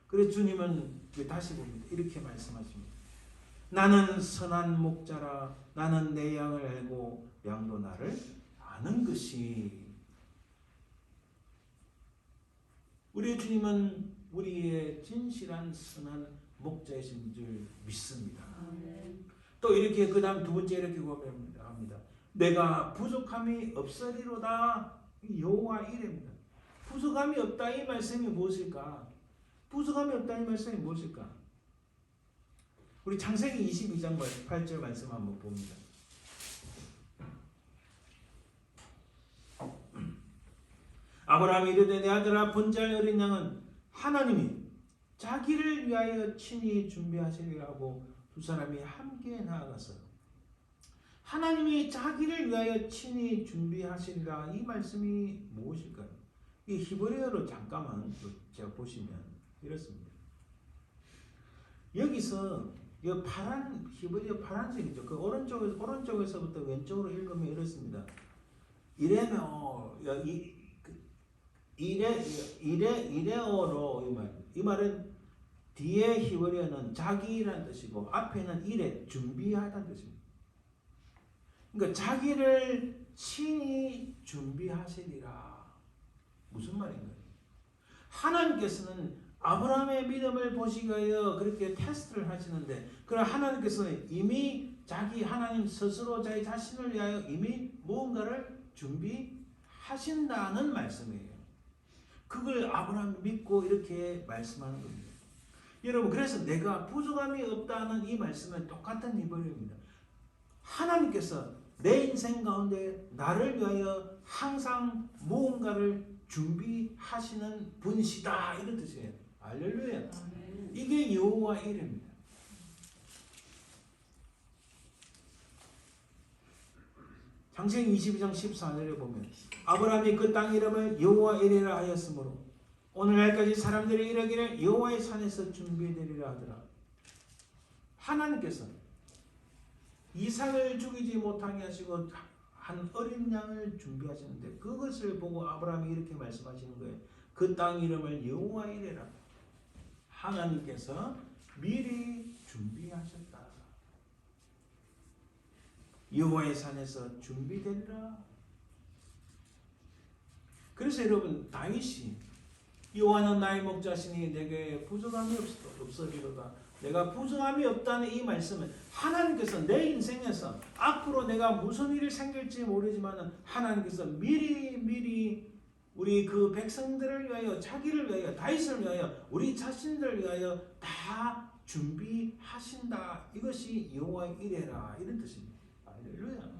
그래서 주님은 다시 봅니다. 이렇게 말씀하십니다. 나는 선한 목자라. 나는 내 양을 알고 양도 나를 아는 것이. 우리 주님은 우리의 진실한 선한 목자이신 줄 믿습니다. 또 이렇게 그 다음 두 번째 이렇게 고백합니다. 내가 부족함이 없으리로다. 여호와 이레입니다. 부족함이 없다 이 말씀이 무엇일까? 부족함이 없다 이 말씀이 무엇일까? 우리 창세기 22장 8절 말씀 한번 봅니다. 아브라함이 이르되 내 아들아 본잘 어린 양은 하나님이 자기를 위하여 친히 준비하시리라고 두 사람이 함께 나아가서 하나님이 자기를 위하여 친히 준비하시리라 이 말씀이 무엇일까요? 이 히브리어로 잠깐만 제가 보시면 이렇습니다. 여기서 이 파란 히브리어 파란색이죠. 그 오른쪽에서부터 왼쪽으로 읽으면 이렇습니다. 이레어로 이 말은 뒤에 히브리어는 자기라는 뜻이고 앞에는 이레 준비하다는 뜻입니다. 그러니까 자기를 친히 준비하시리라. 무슨 말인가요? 하나님께서는 아브라함의 믿음을 보시기 위하여 그렇게 테스트를 하시는데, 그러나 하나님께서는 이미 하나님 스스로 자기 자신을 위하여 이미 무언가를 준비하신다는 말씀이에요. 그걸 아브라함이 믿고 이렇게 말씀하는 겁니다. 여러분, 그래서 내가 부족함이 없다는 이 말씀은 똑같은 히브리어입니다. 하나님께서 내 인생 가운데 나를 위하여 항상 무언가를 준비하시는 분이시다 이런 뜻이에요. 할렐루야. 이게 여호와 이레입니다. 창세기 22장 14절에 보면 아브라함이 그 땅 이름을 여호와 이레라 하였으므로 오늘날까지 사람들이 이르기를 여호와의 산에서 준비되리라 하더라. 하나님께서 이삭을 죽이지 못하게 하시고 한 어린 양을 준비하시는데 그것을 보고 아브라함이 이렇게 말씀하시는 거예요. 그 땅 이름을 여호와 이레라. 하나님께서 미리 준비하셨다. 여호와의 산에서 준비되리라. 그래서 여러분, 다윗이 여호와는 나의 목자시니 내게 부족함이 없으리로다. 내가 부족함이 없다는 이 말씀은 하나님께서 내 인생에서 앞으로 내가 무슨 일이 생길지 모르지만 하나님께서 미리 우리 그 백성들을 위하여, 자기를 위하여, 다윗을 위하여, 우리 자신들을 위하여 다 준비하신다. 이것이 여호와 이레라 이런 뜻입니다. 할렐루야.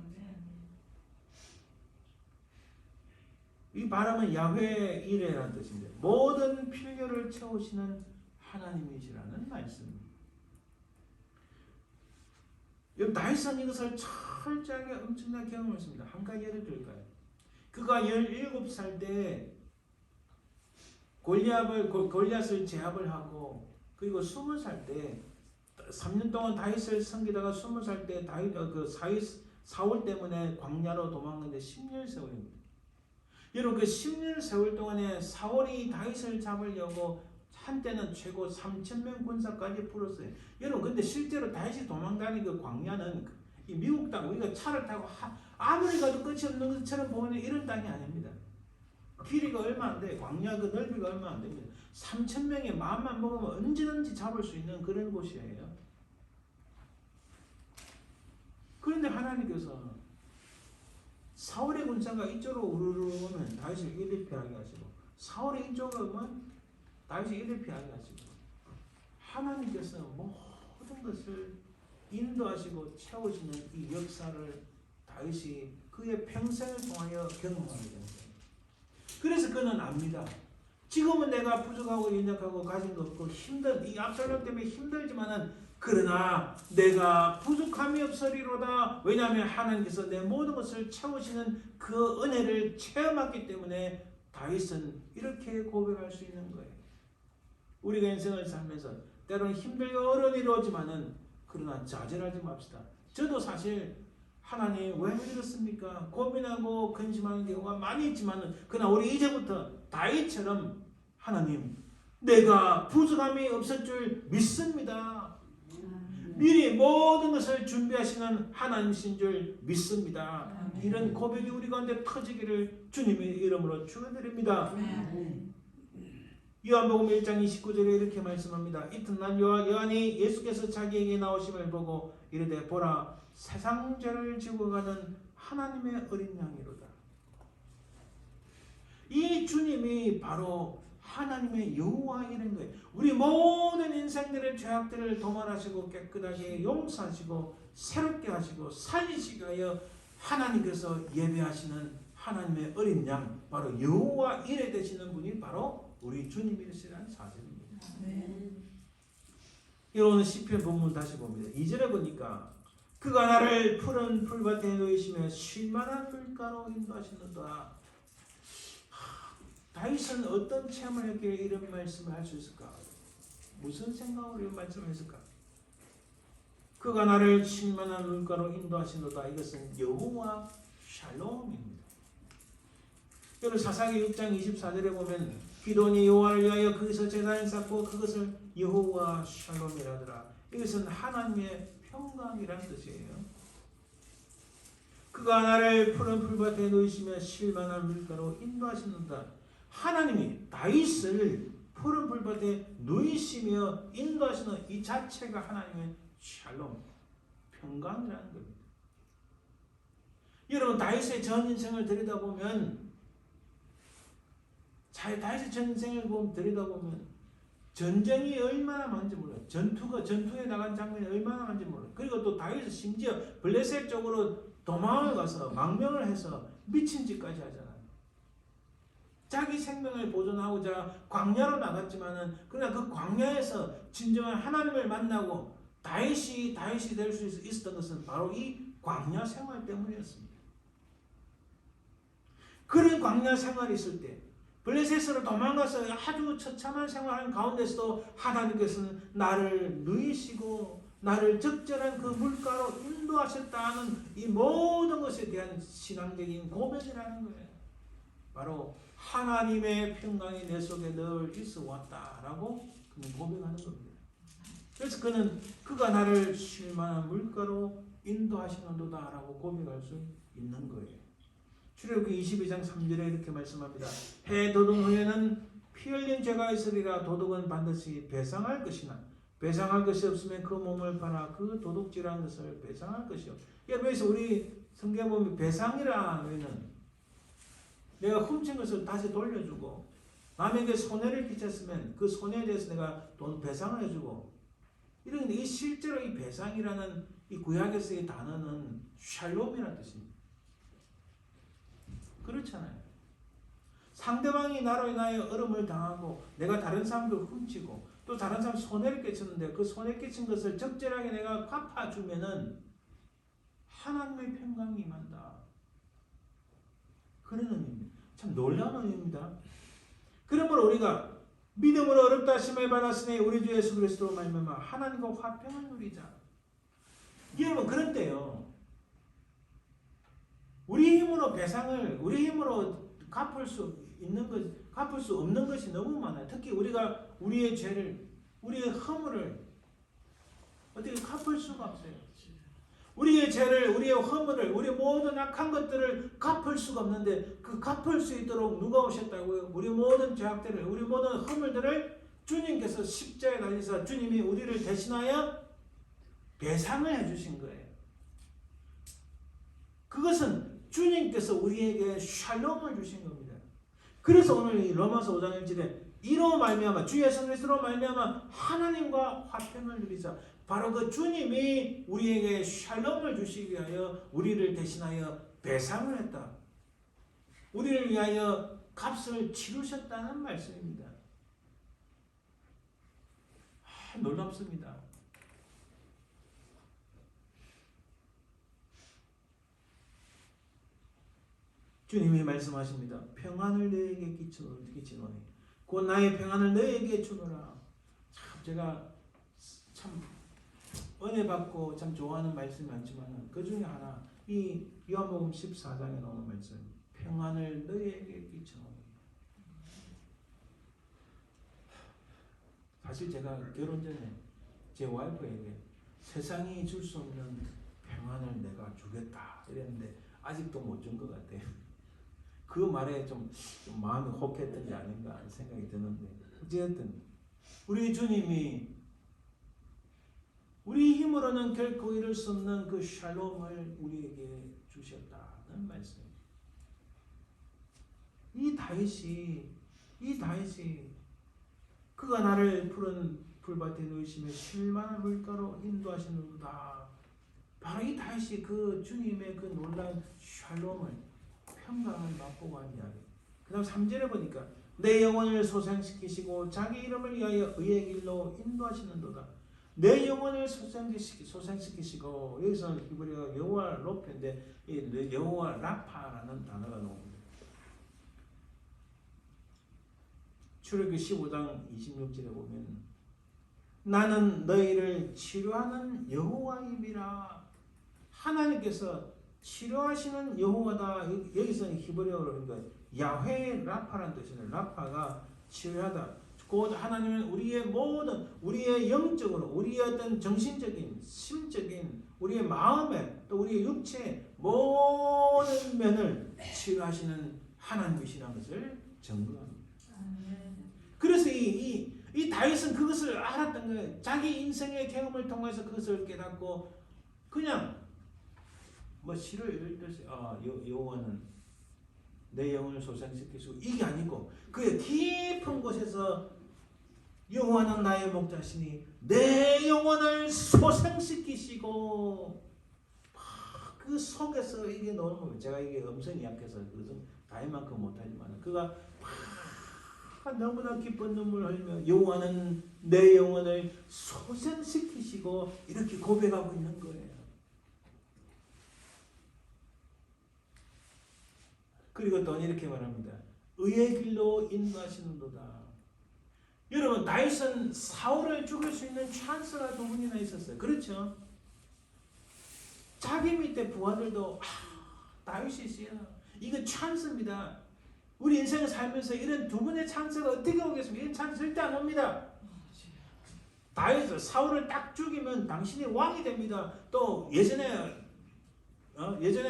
이 발음은 야훼 이레라는 뜻인데 모든 필요를 채우시는 하나님이시라는 말씀입니다. 다윗은 이것을 철저하게 엄청나게 경험했습니다. 한 가지 예를 들까요? 그가 17살 때 골리앗을 제압을 하고, 그리고 20살 때 3년 동안 다윗을 섬기다가 20살 때 사울 때문에 광야로 도망갔는데 10년 세월입니다. 여러분, 그 10년 세월 동안에 사울이 다윗을 잡으려고 한때는 최고 3,000명 군사까지 풀었어요. 여러분, 근데 실제로 다윗이 도망다니는 그 광야는 이 미국 땅, 우리가 차를 타고 아무리 가도 끝이 없는 것처럼 보이는 이런 땅이 아닙니다. 길이가 얼마 안 돼. 광야 그 넓이가 얼마 안 됩니다. 3,000명의 마음만 먹으면 언제든지 잡을 수 있는 그런 곳이에요. 그런데 하나님께서 사울의 군사가 이쪽으로 우르르 오면 다윗을 이리 피하게 하시고, 사울이 이쪽으로 오면 다윗이 이리 피하게 하시고, 하나님께서 모든 것을 인도하시고 채우시는 이 역사를 다윗이 그의 평생을 통하여 경험하게 됩니다. 그래서 그는 압니다. 지금은 내가 부족하고 연약하고 가진 것 없고 이 압살롬 때문에 힘들지만은, 그러나 내가 부족함이 없으리로다. 왜냐하면 하나님께서 내 모든 것을 채우시는 그 은혜를 체험했기 때문에 다윗은 이렇게 고백할 수 있는 거예요. 우리가 인생을 살면서 때로는 힘들고 어려운 일이 오지만은 그러나 좌절하지 맙시다. 저도 사실 하나님 왜 이렇습니까? 고민하고 근심하는 경우가 많이 있지만은 그러나 우리 이제부터 다윗처럼 하나님 내가 부족함이 없을 줄 믿습니다. 미리 모든 것을 준비하시는 하나님이신 줄 믿습니다. 이런 고백이 우리 가운데 터지기를 주님의 이름으로 축원드립니다. 요한복음 1장 29절에 이렇게 말씀합니다. 이튿날 요한이 예수께서 자기에게 나오심을 보고 이르되 보라 세상 죄를 지고 가는 하나님의 어린 양이로다. 이 주님이 바로 하나님의 여호와이라는 거예요. 우리 모든 인생들의 죄악들을 도말하시고 깨끗하게 용서하시고 새롭게 하시고 살리시게 하여 하나님께서 예배하시는 하나님의 어린 양, 바로 여호와 이레 되시는 분이 바로 우리 주님이시라는 사실입니다. 오늘 시편 본문 다시 봅니다. 2절에 보니까 그가 나를 푸른 풀밭에 놓이시며 쉴만한 물가로 인도하시는도다. 다윗은 어떤 체험을 했기에 이런 말씀을 할 수 있을까? 무슨 생각으로 이런 말씀을 했을까? 그가 나를 쉴만한 물가로 인도하시는도다. 이것은 여호와 샬롬입니다. 여러분 사사기 6장 24절에 보면 기도니 여호와를 위하여 거기서 제단을 쌓고 그것을 여호와 샬롬이라더라. 이것은 하나님의 평강이라는 뜻이에요. 그가 나를 푸른 풀밭에 놓이시며 쉴만한 물가로 인도하시는다. 하나님이 다윗을 푸른 풀밭에 놓이시며 인도하시는 이 자체가 하나님의 샬롬, 평강이라는 겁니다. 여러분 다윗의 전 인생을 들여다보면 다윗의 전 인생을 들여다보면 전쟁이 얼마나 많은지 몰라요. 전투에 나간 장면이 얼마나 많은지 몰라요. 그리고 또 다윗은 심지어 블레셋 쪽으로 도망을 가서 망명을 해서 미친 짓까지 하잖아요. 자기 생명을 보존하고자 광야로 나갔지만은 그러나 그 광야에서 진정한 하나님을 만나고 다윗이 될 수 있었던 것은 바로 이 광야 생활 때문이었습니다. 그런 광야 생활이 있을 때 블레셋으로 도망가서 아주 처참한 생활하는 가운데서도 하나님께서는 나를 누이시고 나를 적절한 그 물가로 인도하셨다는 이 모든 것에 대한 신앙적인 고백이라는 거예요. 바로 하나님의 평강이 내 속에 늘 있어 왔다라고 그는 고백하는 겁니다. 그래서 그가 나를 쉴만한 물가로 인도하시는도다라고 고백할 수 있는 거예요. 출애굽기 22장 3절에 이렇게 말씀합니다. 해 도둑 후에는 피 흘린 죄가 있으리라. 도둑은 반드시 배상할 것이나 배상할 것이 없으면 그 몸을 팔아 그 도둑질한 것을 배상할 것이요. 그래서 우리 성경에 보면 배상이라 하면은 내가 훔친 것을 다시 돌려주고 남에게 손해를 끼쳤으면 그 손해에 대해서 내가 돈 배상을 해주고 이런 이 실제로 이 배상이라는 이 구약에서의 단어는 샬롬이라는 뜻입니다. 그렇잖아요. 상대방이 나로 인하여 어려움을 당하고 내가 다른 사람들 훔치고 또 다른 사람 손해를 끼쳤는데 그 손해 끼친 것을 적절하게 내가 갚아주면은 하나님의 평강이 임한다. 그런 의미입니다. 참 놀라운 의미입니다. 그러므로 우리가 믿음으로 어렵다 하심을 받았으니 우리 주 예수 그리스도로 말미암아 하나님과 화평을 누리자. 여러분 그럴 때요. 우리 힘으로 갚을 수 없는 것이 너무 많아요. 특히 우리가 우리의 죄를, 우리의 허물을 어떻게 갚을 수가 없어요. 우리의 죄를, 우리의 허물을, 우리의 모든 악한 것들을 갚을 수가 없는데 그 갚을 수 있도록 누가 오셨다고요? 우리 모든 죄악들을, 우리 모든 허물들을 주님께서 십자가에 달리셔서 주님이 우리를 대신하여 배상을 해주신 거예요. 그것은 주님께서 우리에게 샬롬을 주신 겁니다. 그래서 오늘 이 로마서 5장 1절에 이로 말미암아 주 예수 그리스도로 말미암아 하나님과 화평을 누리자. 바로 그 주님이 우리에게 샬롬을 주시기 위하여 우리를 대신하여 배상을 했다. 우리를 위하여 값을 치르셨다는 말씀입니다. 놀랍습니다. 주님이 말씀하십니다. 평안을 너에게 끼치노니 곧 나의 평안을 너에게 주노라. 제가 참 은혜 받고 참 좋아하는 말씀이 많지만 그 중에 하나 이 요한복음 14장에 나오는 말씀 평안을 너희에게 끼쳐노니. 사실 제가 결혼 전에 제 와이프에게 세상이 줄 수 없는 평안을 내가 주겠다 이랬는데 아직도 못 준 것 같아요. 그 말에 좀 마음이 혹했던 게 아닌가 하는 생각이 드는데 어쨌든 우리 주님이 우리 힘으로는 결코 이룰 수 없는 그 샬롬을 우리에게 주셨다는 말씀입니다. 이 다윗이 그가 나를 푸른 풀밭에 누이시며 실만한 물가로 인도하시는구나. 바로 이 다윗이 그 주님의 그 놀라운 샬롬을 평강을 맛보고 한 이야기. 그 다음 3절에 보니까 내 영혼을 소생시키시고 자기 이름을 위하여 의의 길로 인도하시는도다. 내 영혼을 소생시키시고 여기서는 히브리어 여호와 로페인데 여호와 라파라는 단어가 나옵니다. 출애굽기 15장 26절에 보면 나는 너희를 치료하는 여호와임이라. 하나님께서 치료하시는 여호와다. 여기서는 히브리어로 그러니까 야훼 라파라는 뜻이에요. 라파가 치료하다. 곧 하나님은 우리의 모든 우리의 영적으로 우리의 어떤 정신적인 심적인 우리의 마음에 또 우리의 육체 모든 면을 치료하시는 하나님이시라는 것을 증거합니다. 그래서 이 다윗은 그것을 알았던 거예요. 자기 인생의 경험을 통해서 그것을 깨닫고 그냥 뭐 시를 읽듯이 여호와는 내 영혼을 소생시키시고 이게 아니고 그의 깊은 곳에서 여호와는 나의 목자시니 내 영혼을 소생시키시고 그 속에서 이게 너무 제가 이게 음성이 약해서 그래서 다윗만큼 못하지만 그가 너무나 기쁜 눈물을 흘리며 여호와는 내 영혼을 소생시키시고 이렇게 고백하고 있는 거예요. 그리고 또 이렇게 말합니다. 의의 길로 인도하시는도다. 여러분 다윗은 사울을 죽일 수 있는 찬스가 두 번이나 있었어요. 그렇죠? 자기 밑에 부하들도 다윗이 있어요. 이거 찬스입니다. 우리 인생을 살면서 이런 두 번의 찬스가 어떻게 오겠습니까? 이런 찬스 절대 안 옵니다. 다윗은 사울을 딱 죽이면 당신이 왕이 됩니다. 또 예전에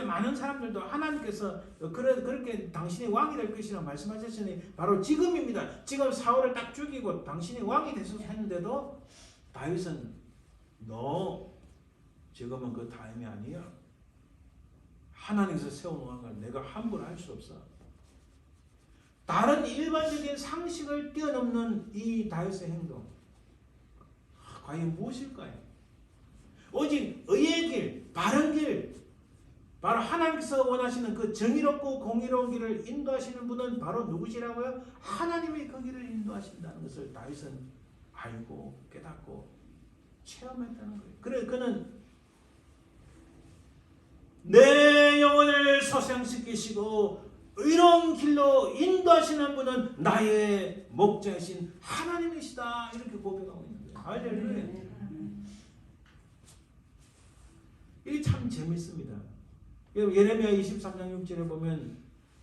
많은 사람들도 하나님께서 그렇게 당신이 왕이 될 것이라고 말씀하셨으니 바로 지금입니다. 지금 사울을 딱 죽이고 당신이 왕이 되셔서 했는데도 다윗은 너 지금은 그 타임이 아니야. 하나님께서 세운 왕을 내가 함부로 할 수 없어. 다른 일반적인 상식을 뛰어넘는 이 다윗의 행동 과연 무엇일까요? 오직 의의 길, 바른 길, 바로 하나님께서 원하시는 그 정의롭고 공의로운 길을 인도하시는 분은 바로 누구시라고요? 하나님이 그 길을 인도하신다는 것을 다윗은 알고 깨닫고 체험했다는 거예요. 그래 그는 내 영혼을 소생시키시고 의로운 길로 인도하시는 분은 나의 목자이신 하나님이시다. 이렇게 고백하고 있는 거예요. 할렐루야. 이게 참 재밌습니다. 예레미야 23장 6절에 보면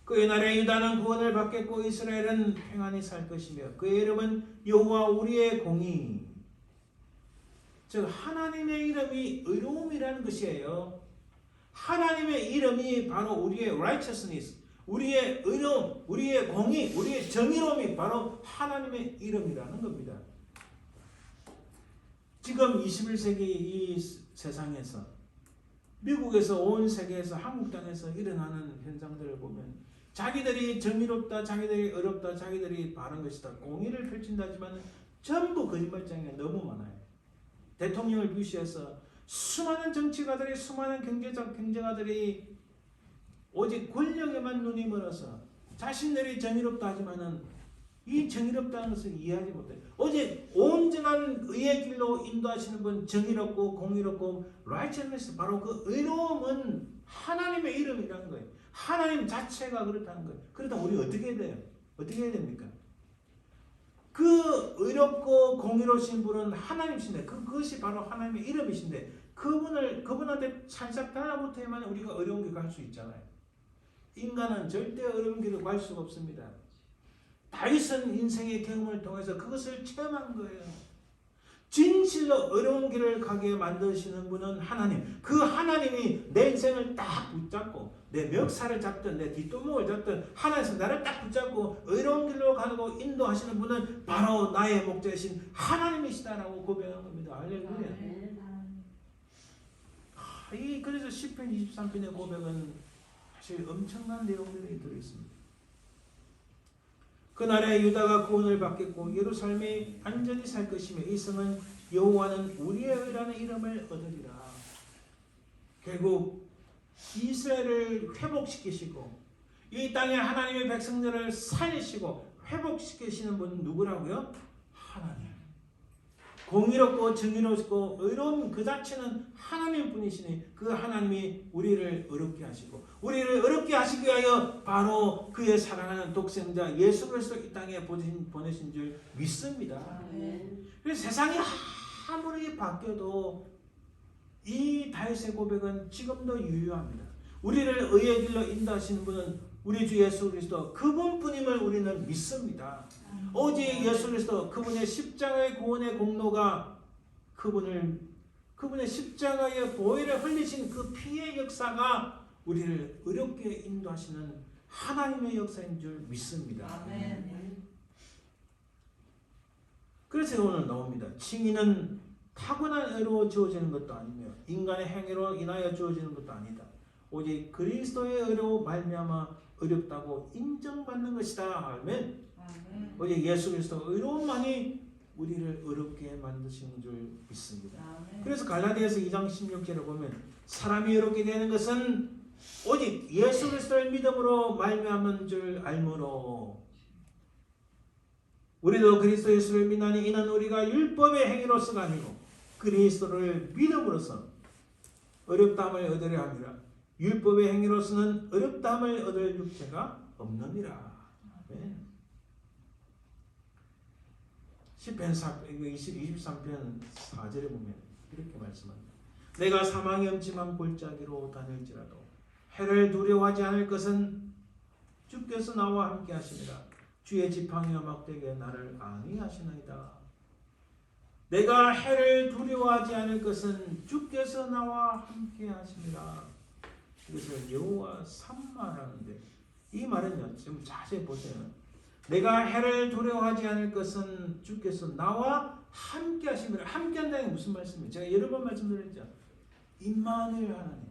그의 날에 유다는 구원을 받겠고 이스라엘은 평안히 살 것이며 그의 이름은 여호와 우리의 공의. 즉 하나님의 이름이 의로움이라는 것이에요. 하나님의 이름이 바로 우리의 righteousness, 우리의 의로움, 우리의 공의, 우리의 정의로움이 바로 하나님의 이름이라는 겁니다. 지금 21세기 이 세상에서 미국에서 온 세계에서 한국 땅에서 일어나는 현상들을 보면 자기들이 정의롭다, 자기들이 의롭다, 자기들이 바른 것이다, 공의를 펼친다지만 전부 거짓말장애가 너무 많아요. 대통령을 비롯해서 수많은 정치가들이 수많은 경제가들이 오직 권력에만 눈이 멀어서 자신들이 정의롭다 하지만은 이 정의롭다는 것을 이해하지 못해요. 오직 온전한 의의 길로 인도하시는 분, 정의롭고 공의롭고 righteousness, 바로 그 의로움은 하나님의 이름이라는 거예요. 하나님 자체가 그렇다는 거예요. 그러다 우리 어떻게 해야 돼요? 어떻게 해야 됩니까? 그 의롭고 공의로우신 분은 하나님이신데 그것이 바로 하나님의 이름이신데 그분한테 살짝 달라붙어야만 우리가 어려운 길 갈 수 있잖아요. 인간은 절대 어려운 길을 갈 수가 없습니다. 다윗은 인생의 경험을 통해서 그것을 체험한 거예요. 진실로 어려운 길을 가게 만드시는 분은 하나님. 그 하나님이 내 인생을 딱 붙잡고 내 멱살을 잡든 내 뒷도목을 잡든 하나님께서 나를 딱 붙잡고 어려운 길로 가고 인도하시는 분은 바로 나의 목자이신 하나님이시다라고 고백한 겁니다. 할렐루야. 그래서 시편 23편의 고백은 사실 엄청난 내용들이 들어있습니다. 그날에 유다가 구원을 받겠고 예루살렘이 안전히 살 것이며 이 성은 여호와는 우리의 의라는 이름을 얻으리라. 결국 이스라엘을 회복시키시고 이 땅에 하나님의 백성들을 살리시고 회복시키시는 분은 누구라고요? 하나님. 공의롭고 정의롭고 의로운 그 자체는 하나님 분이시니 그 하나님이 우리를 어렵게 하시고 우리를 어렵게 하시기 위하여 바로 그의 사랑하는 독생자 예수 그리스도 이 땅에 보내신 줄 믿습니다. 그래서 세상이 아무리 바뀌어도 이 다윗의 고백은 지금도 유효합니다. 우리를 의의 길로 인도하시는 분은 우리 주 예수 그리스도 그분뿐임을 우리는 믿습니다. 오직 예수 그리스도 그분의 십자가의 구원의 공로가 그분의 십자가의 보혈을 흘리신 그 피의 역사가 우리를 의롭게 인도하시는 하나님의 역사인 줄 믿습니다. 아멘. 그래서 오늘 나옵니다. 칭의는 타고난 의로 주어지는 것도 아니며 인간의 행위로 인하여 주어지는 것도 아니다. 오직 그리스도의 의로 말미암아 어렵다고 인정받는 것이다. 아멘. 오직 예수 그리스도 의로움만이 우리를 어렵게 만드시는 줄 믿습니다. 그래서 갈라디아서 2장 16절에 보면 사람이 어렵게 되는 것은 오직 예수 그리스도를 믿음으로 말미암은 줄 알므로 우리도 그리스도 예수를 믿나니 이는 우리가 율법의 행위로서가 아니고 그리스도를 믿음으로써 어렵다함을 얻으려 함이라. 율법의 행위로서는 어렵다함을 얻을 육체가 없느니라. 아멘. 시편 23편 4절에 보면 이렇게 말씀합니다. 내가 사망의 음침한 골짜기로 다닐지라도 해를 두려워하지 않을 것은 주께서 나와 함께 하시니라. 주의 지팡이와 막대기에 나를 안위하시나이다. 내가 해를 두려워하지 않을 것은 주께서 나와 함께 하시니라. 이것을 여호와 삼마라는데 이 말은요, 좀 자세히 보세요. 내가 해를 두려워하지 않을 것은 주께서 나와 함께 하심이라. 함께 한다는 게 무슨 말씀이에요? 제가 여러 번 말씀드렸죠. 임마누엘 하나님.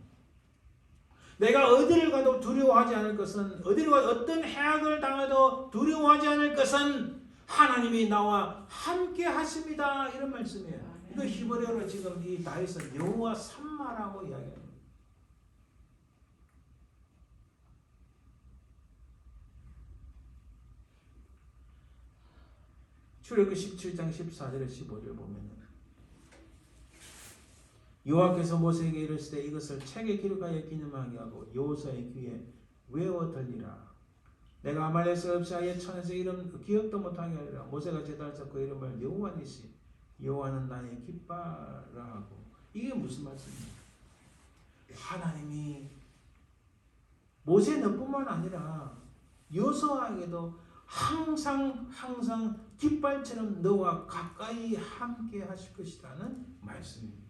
내가 어디를 가도 두려워하지 않을 것은 어디를 가도 어떤 해악을 당해도 두려워하지 않을 것은 하나님이 나와 함께 하십니다. 이런 말씀이에요. 이거 히브리어로 지금 이 다윗은 여호와 삼마라고 이야기합니다. 출애굽기 17장 14절에 15절 보면 여호와께서 모세에게 이르시되 이것을 책에 기록하여 기념하게 하고 여호수아의 귀에 외워 들리라. 내가 아말렉에서 없이하여 천에서 이름 기억도 못하게 하리라. 모세가 제단을 쌓고 이름을 여호와니시 여호와는 나의 깃발라 하고. 이게 무슨 말씀입니까? 하나님이 모세 너뿐만 아니라 여호수아에게도 항상 깃발처럼 너와 가까이 함께 하실 것이라는 말씀입니다.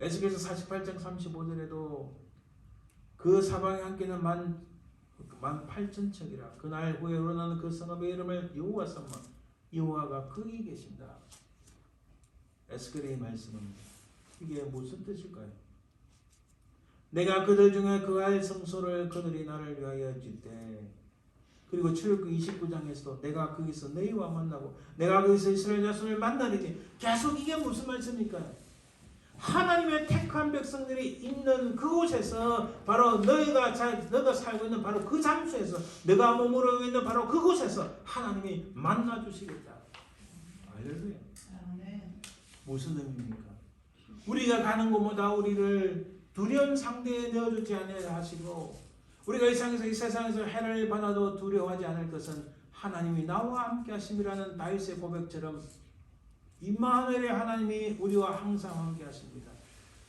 에스겔서 48장 35절에도 그 사방에 함께는 18,000척이라. 그날 후에 우러나는 그 성읍의 이름을 여호와 삼아 여호와가 거기 계신다. 에스겔의 말씀은 이게 무슨 뜻일까요? 내가 그들 중에 그할 성소를 그들이 나를 위하여 짓되. 그리고 출애굽기 29장에서도 내가 거기서 너희와 만나고 내가 거기서 이스라엘 자손을 만나리니. 계속 이게 무슨 말씀입니까? 하나님의 택한 백성들이 있는 그곳에서 바로 너가 살고 있는 바로 그 장소에서 너가 머무르고 있는 바로 그곳에서 하나님이 만나 주시겠다. 할렐루야. 무슨 의미입니까? 우리가 가는 곳마다 우리를 두려운 상대에 내어주지 않으려 하시고 우리가 이 세상에서 해를 받아도 두려워하지 않을 것은 하나님이 나와 함께 하심이라는 다윗의 고백처럼 임마누엘의 하나님이 우리와 항상 함께 하십니다.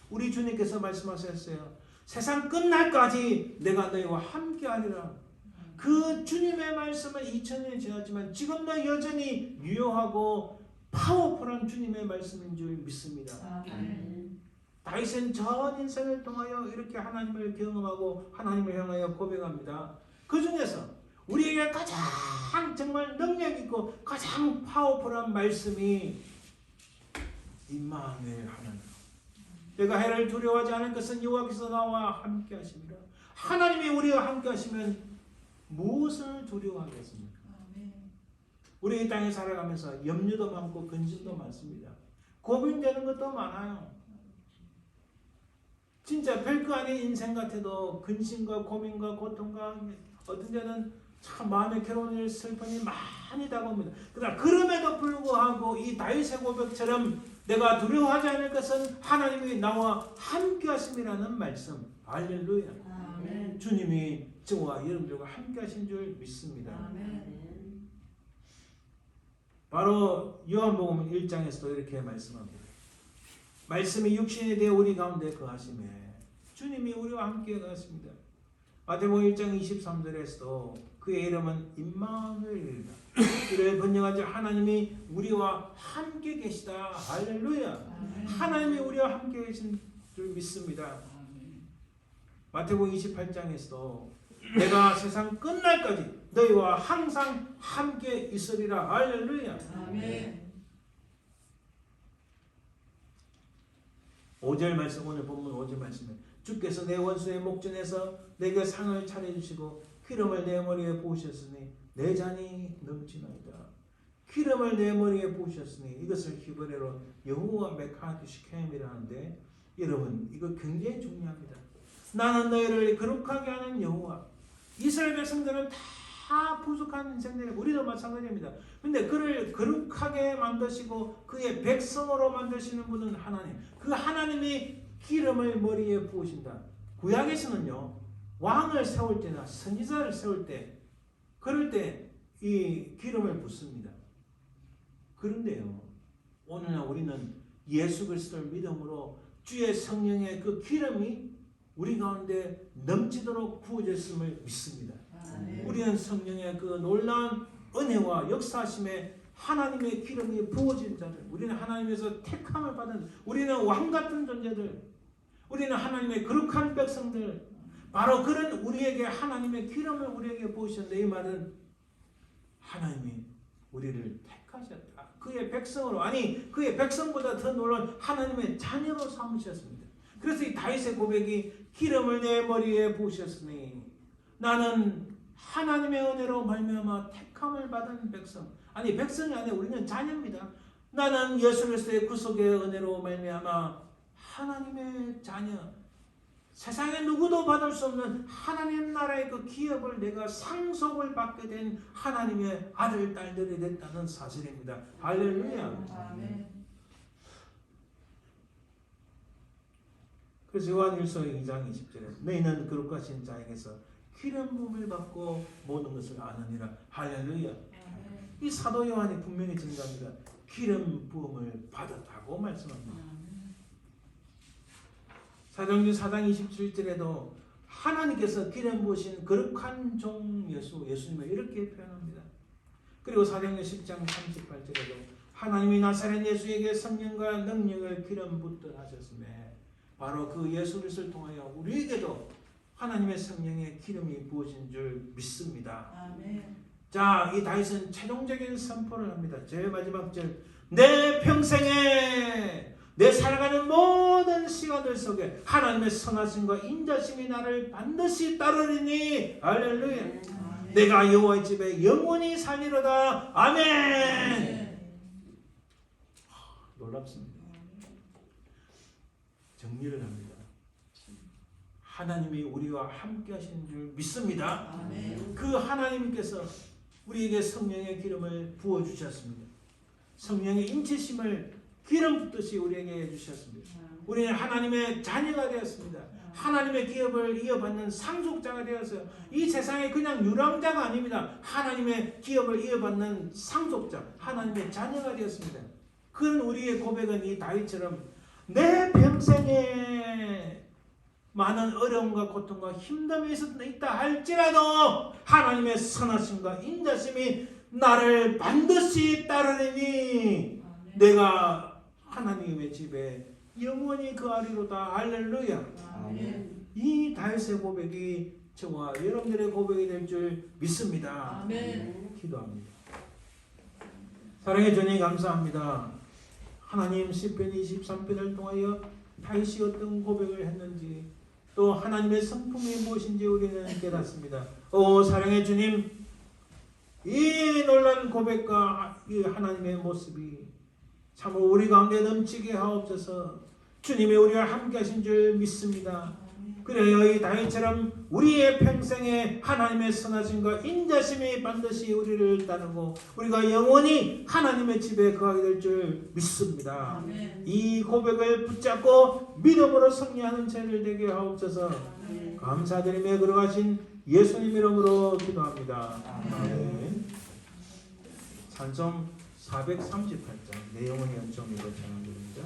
우리 주님께서 말씀하셨어요. 세상 끝날까지 내가 너희와 함께 하리라. 그 주님의 말씀은 2000년이 지났지만 지금도 여전히 유효하고 파워풀한 주님의 말씀인 줄 믿습니다. 아멘. 다윗은 전 인생을 통하여 이렇게 하나님을 경험하고 하나님을 향하여 고백합니다. 그 중에서 우리에게 가장 정말 능력 있고 가장 파워풀한 말씀이 임마누엘 하나님. 내가 해를 두려워하지 않을 것은 여호와께서 나와 함께 하십니다. 하나님이 우리와 함께 하시면 무엇을 두려워하겠습니까? 우리 이 땅에 살아가면서 염려도 많고 근심도 많습니다. 고민되는 것도 많아요. 진짜 별거 아닌 인생 같아도 근심과 고민과 고통과 어떤 때는 참 마음에 괴로운 일, 슬픈 일 많이 다가옵니다. 그러나 그럼에도 불구하고 이 다윗의 고백처럼 내가 두려워하지 않을 것은 하나님이 나와 함께 하심이라는 말씀. 할렐루야. 아멘. 주님이 저와 여러분들과 함께 하신 줄 믿습니다. 아멘. 바로 요한복음 1장에서도 이렇게 말씀합니다. 말씀이 육신에 대해 우리 가운데 거하심에 주님이 우리와 함께 거하십니다. 마태복음 1장 23절에서도 그의 이름은 임마누엘이다. 이를 번역하지 하나님이 우리와 함께 계시다. 할렐루야. 아멘. 하나님이 우리와 함께 계신 줄 믿습니다. 마태복음 28장에서도 내가 세상 끝날까지 너희와 항상 함께 있으리라. 할렐루야. 아멘. 5절 말씀, 오늘 본문 5절 말씀에 주께서 내 원수의 목전에서 내게 상을 차려주시고 기름을 내 머리에 부으셨으니 내 잔이 넘치나이다. 기름을 내 머리에 부으셨으니 이것을 히브리어로 여호와 메카드시켐이라 하는데 여러분 이거 굉장히 중요합니다. 나는 너희를 거룩하게 하는 여호와. 이스라엘 백성들은 다 부족한 인생들이 우리도 마찬가지입니다. 근데 그를 거룩하게 만드시고 그의 백성으로 만드시는 분은 하나님. 그 하나님이 기름을 머리에 부으신다. 구약에서는요. 왕을 세울 때나 선지자를 세울 때 그럴 때 이 기름을 붓습니다. 그런데요. 오늘날 우리는 예수 그리스도를 믿음으로 주의 성령의 그 기름이 우리 가운데 넘치도록 부어졌음을 믿습니다. 아멘. 우리는 성령의 그 놀라운 은혜와 역사하심에 하나님의 기름이 부어진 자들, 우리는 하나님에서 택함을 받은, 우리는 왕 같은 존재들, 우리는 하나님의 거룩한 백성들, 바로 그런 우리에게 하나님의 기름을 우리에게 부으셨는데 이 말은 하나님이 우리를 택하셨다. 그의 백성으로, 아니 그의 백성보다 더 놀라운 하나님의 자녀로 삼으셨습니다. 그래서 이 다윗의 고백이 기름을 내 머리에 부으셨으니 나는 하나님의 은혜로 말미암아 택함을 받은 백성. 아니 백성이 아니라 우리는 자녀입니다. 나는 예수 그리스도의 구속의 은혜로 말미암아 하나님의 자녀. 세상에 누구도 받을 수 없는 하나님 나라의 그 기업을 내가 상속을 받게 된 하나님의 아들 딸들이 됐다는 사실입니다. 할렐루야. 아멘. 그래서 요한일서 2장 20절에 너희는 거룩하신 자에게서 기름 부음을 받고 모든 것을 아느니라. 할렐루야. 이 사도 요한이 분명히 증거합니다. 기름 부음을 받았다고 말씀합니다. 사도행전 4장 27절에도 하나님께서 기름 부으신 거룩한 종 예수님을 이렇게 표현합니다. 그리고 사도행전 10장 38절에도 하나님이 나사렛 예수에게 성령과 능력을 기름 붓듯 하셨음에 바로 그 예수 그리스도를 통하여 우리에게도 하나님의 성령의 기름이 부어진 줄 믿습니다. 아멘. 자, 이 다윗은 최종적인 선포를 합니다. 제일 마지막 절, 내 평생에 내 살아가는 모든 시간들 속에 하나님의 선하심과 인자심이 나를 반드시 따르리니. 할렐루야. 아멘. 내가 여호와의 집에 영원히 살리로다. 아멘. 놀랍습니다. 정리를 합니다. 하나님이 우리와 함께 하시는 줄 믿습니다. 아멘. 그 하나님께서 우리에게 성령의 기름을 부어주셨습니다. 성령의 인치심을 기름 붓듯이 우리에게 해주셨습니다. 우리는 하나님의 자녀가 되었습니다. 하나님의 기업을 이어받는 상속자가 되었어요. 이 세상에 그냥 유랑자가 아닙니다. 하나님의 기업을 이어받는 상속자, 하나님의 자녀가 되었습니다. 그런 우리의 고백은 이 다윗처럼 내 평생에 많은 어려움과 고통과 힘듦이 있다 할지라도 하나님의 선하심과 인자심이 나를 반드시 따르리니 내가 하나님의 집에 영원히 거하리로다. 할렐루야. 아멘. 이 다윗의 고백이 저와 여러분들의 고백이 될 줄 믿습니다. 아멘. 기도합니다. 사랑의 주님 감사합니다. 하나님 시편 23편을 통하여 다윗이 어떤 고백을 했는지 또 하나님의 성품이 무엇인지 우리는 깨닫습니다. 오 사랑의 주님, 이 놀라운 고백과 이 하나님의 모습이 참으로 우리 가운데 넘치게 하옵소서. 주님이 우리와 함께 하신 줄 믿습니다. 그래요 이 다윗처럼 우리의 평생에 하나님의 선하심과 인자심이 반드시 우리를 따르고 우리가 영원히 하나님의 집에 거하게 될 줄 믿습니다. 아멘. 이 고백을 붙잡고 믿음으로 승리하는 저희를 되게 하옵소서. 아멘. 감사드리며 걸어가신 예수님 이름으로 기도합니다. 아멘. 찬송 438장 내 영혼이 연정이고 찬양드립니다.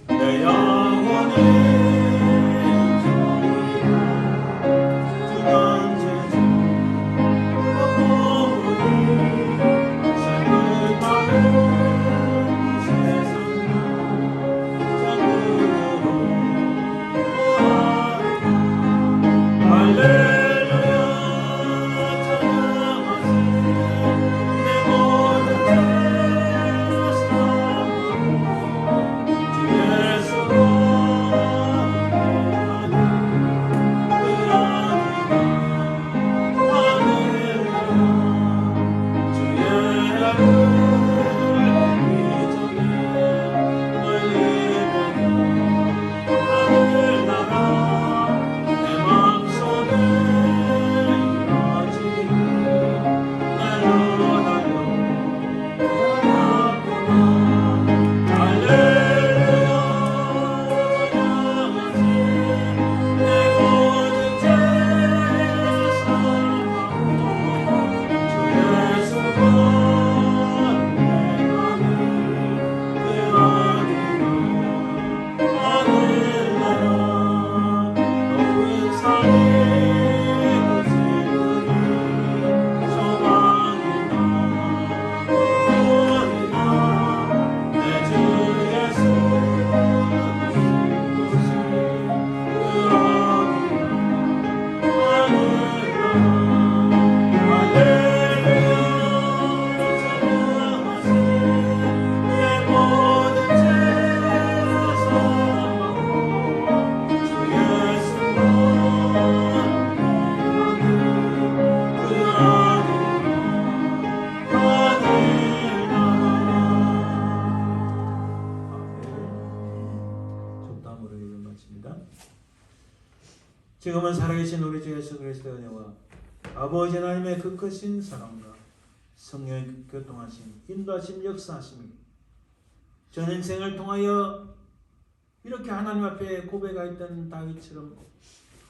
내 영혼이 주던 제주 삶을 따른 이 세상 전부로 할렐루야 찬양하세 내 모든 지금은 살아계신 우리 주 예수 그리스도의 은혜와 아버지 하나님의 그 크신 사랑과 성령의 교통하심, 인도하심, 역사하심이 전 인생을 통하여 이렇게 하나님 앞에 고백하였던 다윗처럼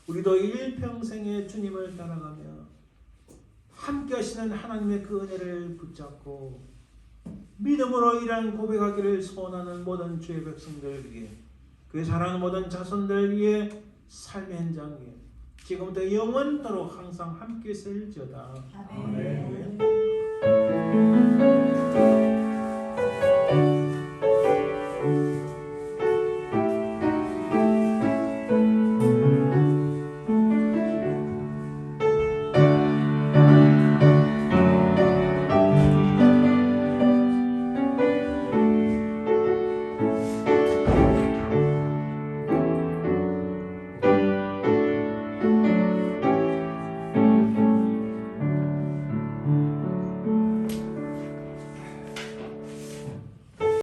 우리도 일평생에 주님을 따라가며 함께 하시는 하나님의 그 은혜를 붙잡고 믿음으로 이러한 고백하기를 소원하는 모든 주의 백성들 위해 그 사랑하는 모든 자손들 위해 삶의 현장 위에 지금부터 영원토록 항상 함께 있을지어다. 아멘. 아멘.